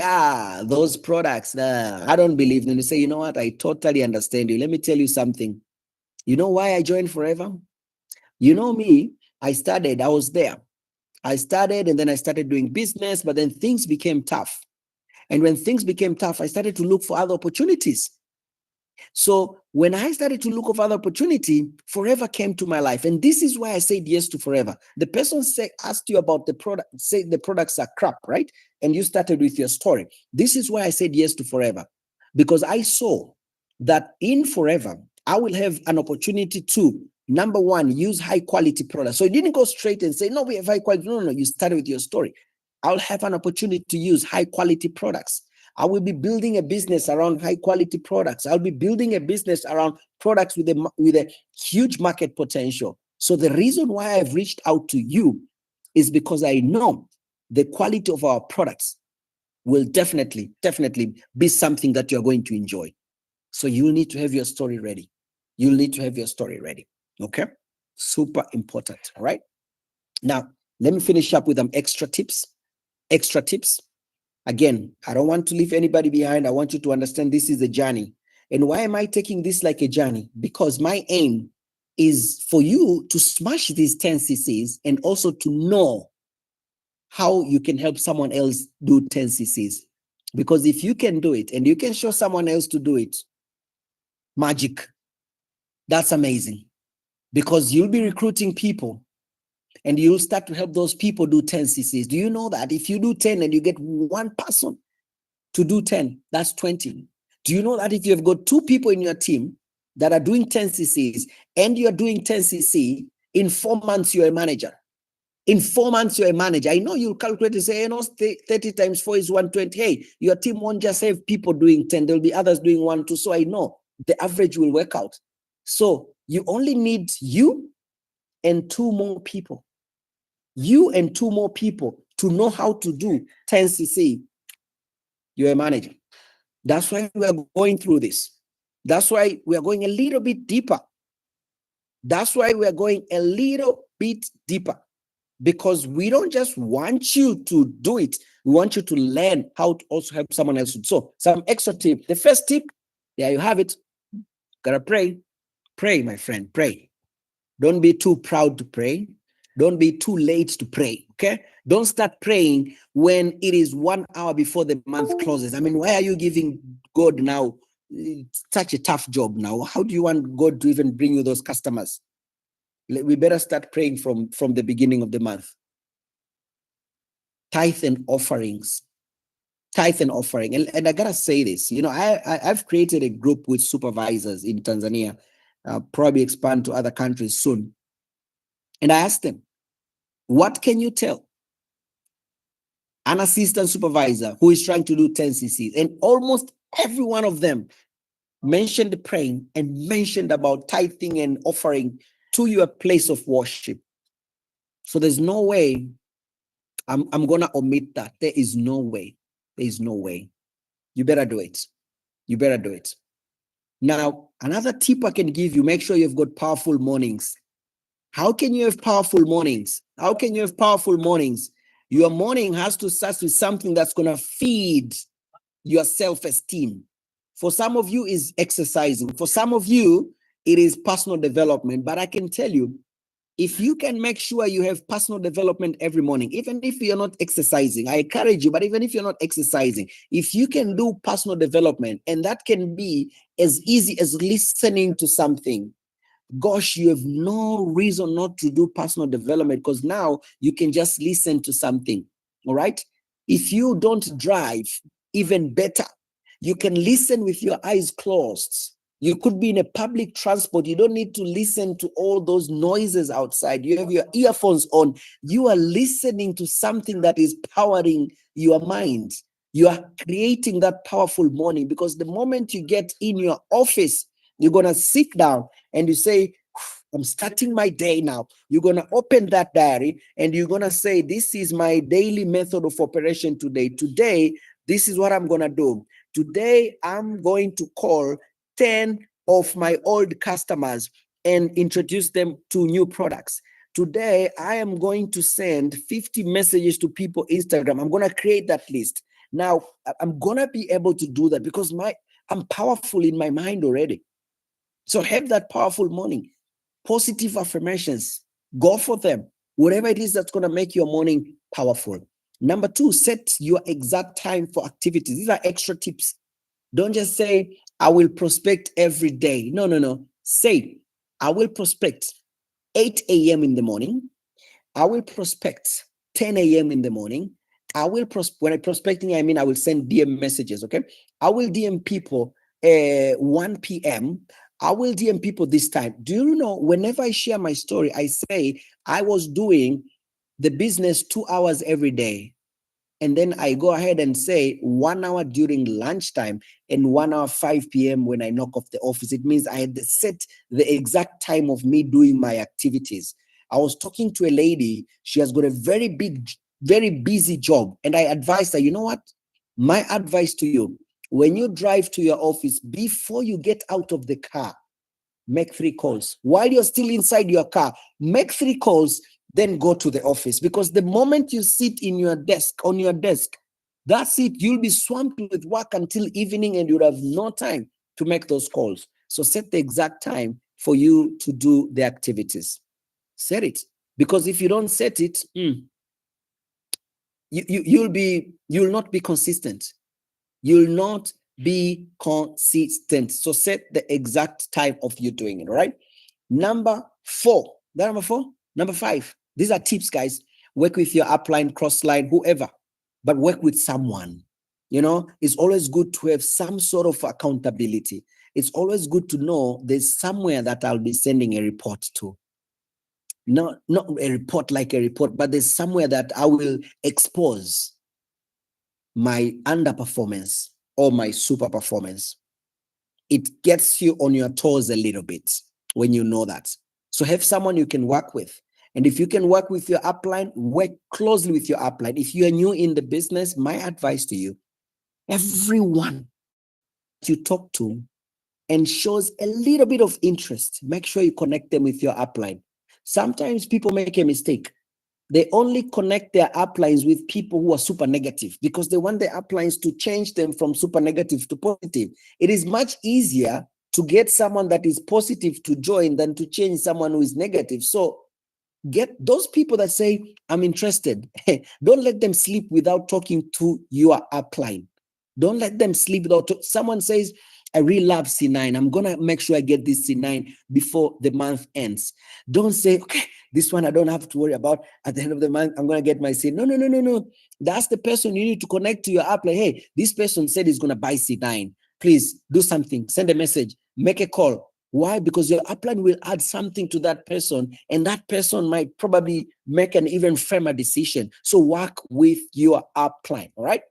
those products, I don't believe them. You say, you know what? I totally understand you. Let me tell you something. You know why I joined Forever? You know me, I was there. I started and then I started doing business, but then things became tough. And when things became tough, I started to look for other opportunities. So when I started to look for other opportunity, Forever came to my life. And this is why I said yes to Forever. The person asked you about the product, say the products are crap, right? And you started with your story. This is why I said yes to Forever, because I saw that in Forever, I will have an opportunity to, number one, use high quality products. So you didn't go straight and say, no, we have high quality. No, you started with your story. I'll have an opportunity to use high quality products. I will be building a business around high quality products. I'll be building a business around products with a huge market potential. So the reason why I've reached out to you is because I know the quality of our products will definitely be something that you're going to enjoy. So you'll need to have your story ready. You'll need to have your story ready. Okay? Super important. All right. Now, let me finish up with some extra tips. Again, I don't want to leave anybody behind. I want you to understand this is a journey. And why am I taking this like a journey? Because my aim is for you to smash these 10 cc's and also to know how you can help someone else do 10 cc's. Because if you can do it and you can show someone else to do it, magic. That's amazing. Because you'll be recruiting people and you'll start to help those people do 10 cc's. Do you know that if you do 10 and you get one person to do 10, that's 20. Do you know that if you've got 2 people in your team that are doing 10 cc's and you're doing 10 cc, in 4 months, you're a manager. In 4 months, you're a manager. I know you'll calculate and say, 30 times 4 is 120. Hey, your team won't just have people doing 10. There'll be others doing 1, 2. So I know the average will work out. So you only need you and 2 more people. You and 2 more people to know how to do 10 cc. You're a manager. That's why we are going through this. That's why we are going a little bit deeper. That's why we are going a little bit deeper, because we don't just want you to do it. We want you to learn how to also help someone else. So some extra tip. The first tip, there you have it. Gotta pray. Pray, my friend, pray. Don't be too proud to pray. Don't be too late to pray, okay? Don't start praying when it is 1 hour before the month closes. I mean, why are you giving God now such a tough job now? How do you want God to even bring you those customers? We better start praying from the beginning of the month. Tithe and offerings. Tithe and offering. And I gotta say this, I've created a group with supervisors in Tanzania, probably expand to other countries soon. And I asked them, what can you tell an assistant supervisor who is trying to do 10 cc's? And almost every one of them mentioned praying and mentioned about tithing and offering to your place of worship. So there's no way I'm gonna omit that. There is no way. There is no way. You better do it. You better do it. Now, another tip I can give you, make sure you've got powerful mornings. How can you have powerful mornings? How can you have powerful mornings? Your morning has to start with something that's going to feed your self-esteem. For some of you, is exercising. For some of you, it is personal development. But I can tell you, if you can make sure you have personal development every morning, even if you're not exercising, I encourage you, but even if you're not exercising, if you can do personal development, and that can be as easy as listening to something, gosh, you have no reason not to do personal development, because now you can just listen to something. All right. If you don't drive, even better, you can listen with your eyes closed. You could be in a public transport. You don't need to listen to all those noises outside. You have your earphones on. You are listening to something that is powering your mind. You are creating that powerful morning, because the moment you get in your office, you're going to sit down and you say, I'm starting my day now. You're going to open that diary and you're going to say, this is my daily method of operation today. Today, this is what I'm going to do. Today, I'm going to call 10 of my old customers and introduce them to new products. Today, I am going to send 50 messages to people Instagram. I'm going to create that list. Now, I'm going to be able to do that because I'm powerful in my mind already. So have that powerful morning. Positive affirmations. Go for them. Whatever it is that's going to make your morning powerful. Number 2, set your exact time for activities. These are extra tips. Don't just say, I will prospect every day. No, no, no. Say, I will prospect 8 a.m. in the morning. I will prospect 10 a.m. in the morning. I will when I'm prospecting, I mean I will send DM messages. Okay, I will DM people 1 p.m. I will DM people this time. Do you know? Whenever I share my story, I say I was doing the business 2 hours every day. And then I go ahead and say 1 hour during lunchtime and 1 hour 5 p.m. when I knock off the office. It means I had set the exact time of me doing my activities. I was talking to a lady. She has got a very big, very busy job. And I advised her, you know what? My advice to you, when you drive to your office, before you get out of the car, make 3 calls. While you're still inside your car, make 3 calls, then go to the office. Because the moment you sit in your desk, on your desk, that's it. You'll be swamped with work until evening and you'll have no time to make those calls. So set the exact time for you to do the activities. Set it. Because if you don't set it, you'll not be consistent. You'll not be consistent. So set the exact time of you doing it, right? Number 4. That number 4? Number 5. These are tips, guys. Work with your upline, crossline, whoever, but work with someone. You know, it's always good to have some sort of accountability. It's always good to know there's somewhere that I'll be sending a report to. Not a report like a report, but there's somewhere that I will expose my underperformance or my super performance. It gets you on your toes a little bit when you know that. So have someone you can work with. And if you can work with your upline, work closely with your upline. If you are new in the business, my advice to you, everyone you talk to and shows a little bit of interest, make sure you connect them with your upline. Sometimes people make a mistake. They only connect their uplines with people who are super negative because they want their uplines to change them from super negative to positive. It is much easier to get someone that is positive to join than to change someone who is negative. So get those people that say, I'm interested. Don't let them sleep without talking to your upline. Don't let them sleep without someone says, I really love C9. I'm going to make sure I get this C9 before the month ends. Don't say, okay, this one I don't have to worry about. At the end of the month, I'm going to get my C. No, no, no, no, no. That's the person you need to connect to your app. Like, hey, this person said he's going to buy C9. Please do something. Send a message. Make a call. Why? Because your upline will add something to that person, and that person might probably make an even firmer decision. So work with your upline, all right?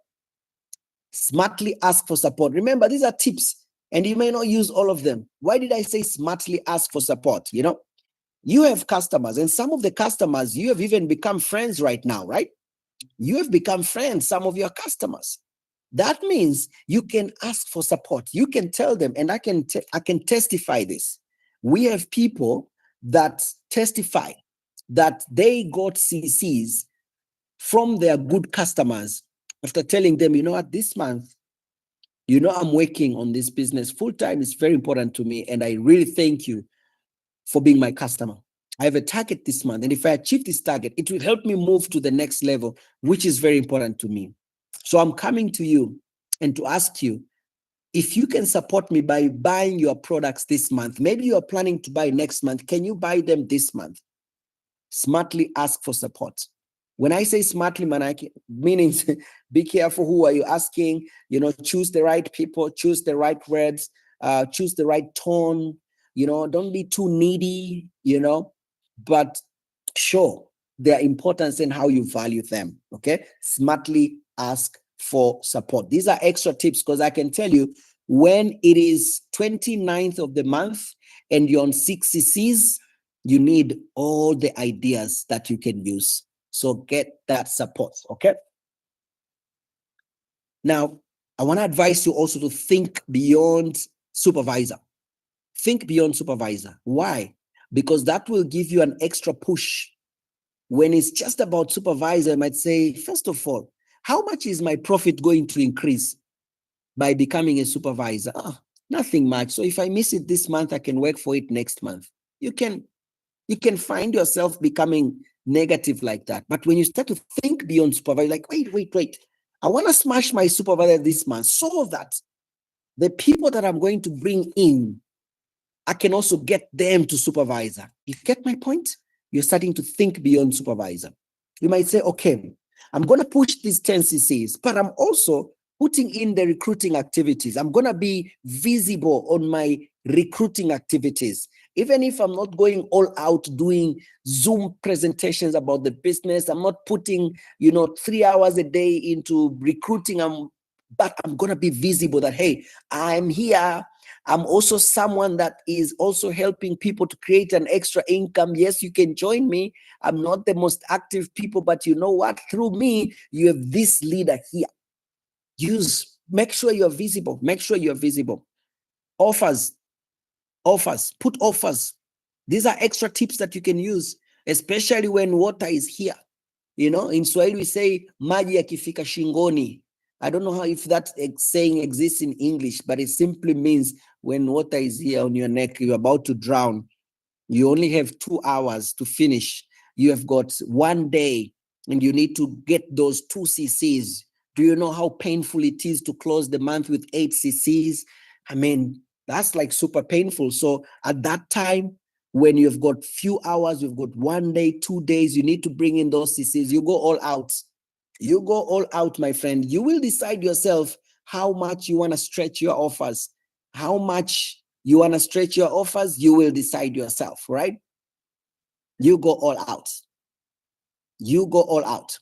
Smartly ask for support. Remember, these are tips, and you may not use all of them. Why did I say smartly ask for support? You know, you have customers, and some of the customers, you have even become friends right now, right? You have become friends, some of your customers. That means you can ask for support. You can tell them, and I can testify this. We have people that testify that they got CCs from their good customers after telling them, you know what, this month, you know, I'm working on this business full time. It's very important to me, and I really thank you for being my customer. I have a target this month, and if I achieve this target, it will help me move to the next level, which is very important to me. So I'm coming to you and to ask you if you can support me by buying your products this month. Maybe you're planning to buy next month. Can you buy them this month? Smartly ask for support. When I say smartly, Manaki, meaning be careful who are you asking, you know, choose the right people, choose the right words, choose the right tone, you know, don't be too needy, you know, but show their importance and how you value them, okay? Smartly ask for support. These are extra tips because I can tell you when it is 29th of the month and you're on 6 CCs, you need all the ideas that you can use. So get that support, okay? Now, I want to advise you also to think beyond supervisor. Think beyond supervisor. Why? Because that will give you an extra push. When it's just about supervisor, I might say, first of all, how much is my profit going to increase by becoming a supervisor? Nothing much. So if I miss it this month, I can work for it next month. You can find yourself becoming negative like that. But when you start to think beyond supervisor, like, wait, I want to smash my supervisor this month so that the people that I'm going to bring in, I can also get them to supervisor. You get my point? You're starting to think beyond supervisor. You might say, okay, I'm going to push these 10 CCs, but I'm also putting in the recruiting activities. I'm going to be visible on my recruiting activities. Even if I'm not going all out doing Zoom presentations about the business, I'm not putting, 3 hours a day into recruiting, but I'm going to be visible that, hey, I'm here. I'm also someone that is also helping people to create an extra income. Yes, you can join me. I'm not the most active people, but you know what? Through me, you have this leader here. Make sure you're visible. Make sure you're visible. Offers, put offers. These are extra tips that you can use, especially when water is here. In Swahili we say maji yakifika shingoni. I don't know if that saying exists in English, but it simply means when water is here on your neck, you're about to drown. You only have 2 hours to finish. You have got 1 day and you need to get those 2 cc's. Do you know how painful it is to close the month with 8 cc's? I mean, that's like super painful. So at that time, when you've got few hours, you've got 1 day, 2 days, you need to bring in those cc's. You go all out. You go all out, my friend. You will decide yourself how much you want to stretch your offers. How much you want to stretch your offers, you will decide yourself, right? You go all out. You go all out.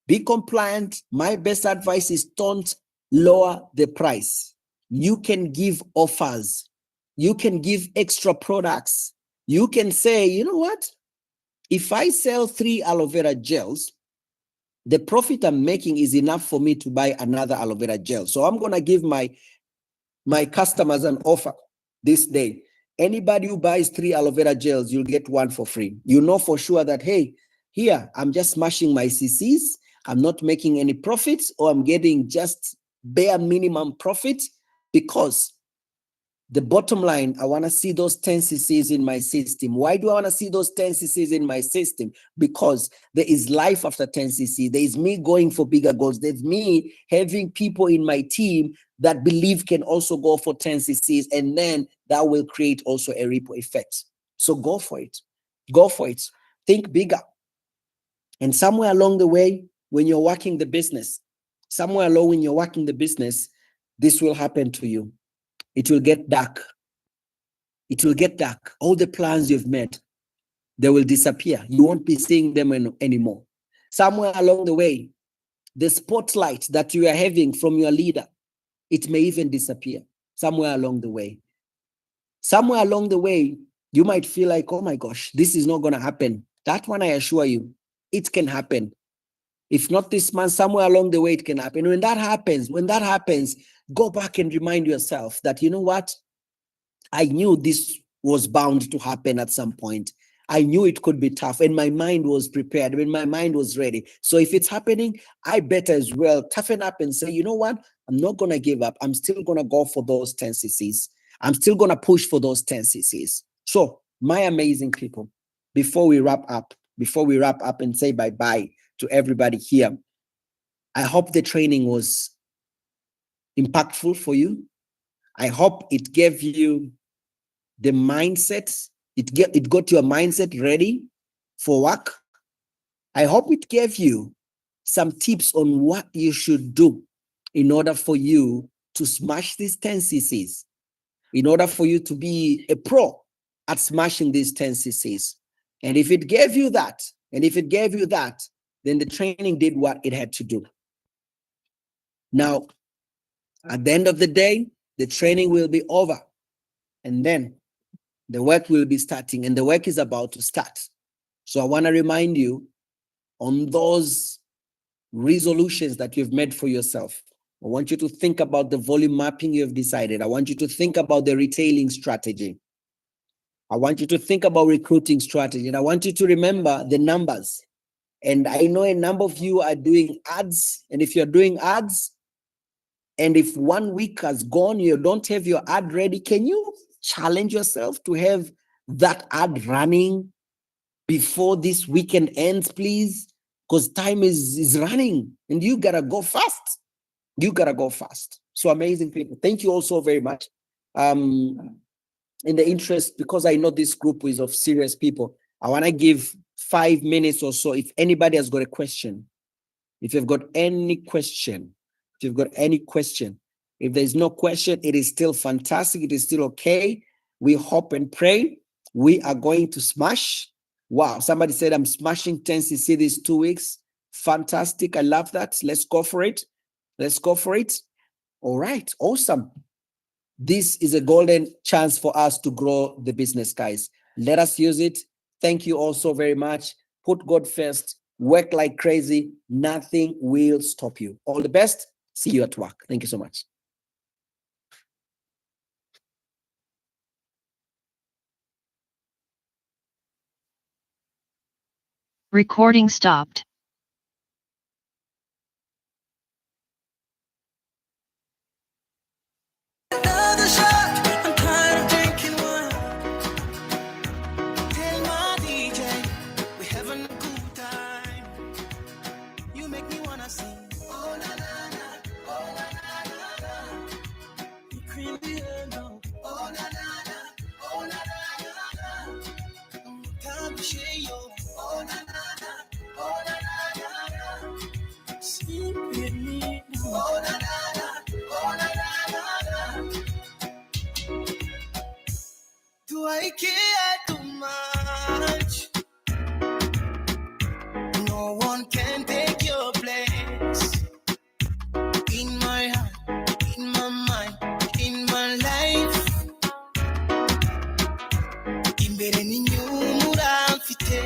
Be compliant. My best advice is don't lower the price. You can give offers. You can give extra products. You can say, you know what? If I sell 3 aloe vera gels, the profit I'm making is enough for me to buy another aloe vera gel. So I'm going to give my customers an offer this day. Anybody who buys 3 aloe vera gels, you'll get 1 for free. You know for sure that, hey, here, I'm just smashing my CCs. I'm not making any profits, or I'm getting just bare minimum profit, because the bottom line, I want to see those 10 cc's in my system. Why do I want to see those 10 cc's in my system? Because there is life after 10 cc. There is me going for bigger goals. There's me having people in my team that believe can also go for 10 cc's, and then that will create also a ripple effect. So go for it. Go for it. Think bigger. And somewhere along the way, when you're working the business, this will happen to you. It will get dark. It will get dark. All the plans you've made, they will disappear. You won't be seeing them anymore. Somewhere along the way, the spotlight that you are having from your leader, it may even disappear somewhere along the way. Somewhere along the way, you might feel like, oh my gosh, this is not going to happen. That one, I assure you, it can happen. If not this month, somewhere along the way, it can happen. When that happens, go back and remind yourself that, you know what? I knew this was bound to happen at some point. I knew it could be tough, and my mind was prepared. My mind was ready. So if it's happening, I better as well toughen up and say, you know what? I'm not going to give up. I'm still going to go for those 10 cc's. I'm still going to push for those 10 cc's. So my amazing people, before we wrap up and say bye-bye to everybody here, I hope the training was impactful for you. I hope it gave you the mindset, it got your mindset ready for work. I hope it gave you some tips on what you should do in order for you to smash these 10 cc's, in order for you to be a pro at smashing these 10 cc's. And if it gave you that, then the training did what it had to do. Now, at the end of the day, the training will be over, and then the work will be starting, and the work is about to start. So I want to remind you on those resolutions that you've made for yourself. I want you to think about the volume mapping you have decided. I want you to think about the retailing strategy. I want you to think about recruiting strategy. And I want you to remember the numbers. And I know a number of you are doing ads. And if you're doing ads, and if 1 week has gone, you don't have your ad ready, can you challenge yourself to have that ad running before this weekend ends, please? Because time is running and you gotta go fast. You gotta go fast. So amazing people. Thank you all so very much. In the interest, because I know this group is of serious people, I want to give 5 minutes or so. If anybody has got a question, if you've got any question, if there's no question, it is still fantastic. It is still okay. We hope and pray we are going to smash. Wow. Somebody said, I'm smashing 10cc these 2 weeks. Fantastic. I love that. Let's go for it. All right. Awesome. This is a golden chance for us to grow the business, guys. Let us use it. Thank you all so very much. Put God first. Work like crazy. Nothing will stop you. All the best. See you at work. Thank you so much. Recording stopped. Another shot, I'm tired of drinking wine. Tell my DJ, we're having a good time. You make me wanna sing. Oh na na na, oh na na na na. You cream the yellow. Oh na na na, oh na na na na. Time to share yo. Oh na na na, oh na na na na. Sleep with me. Oh na na na, oh na na na na. Do I care too much? No one can take your place. In my heart, in my mind, in my life. Imbere n'inyuma uramfite.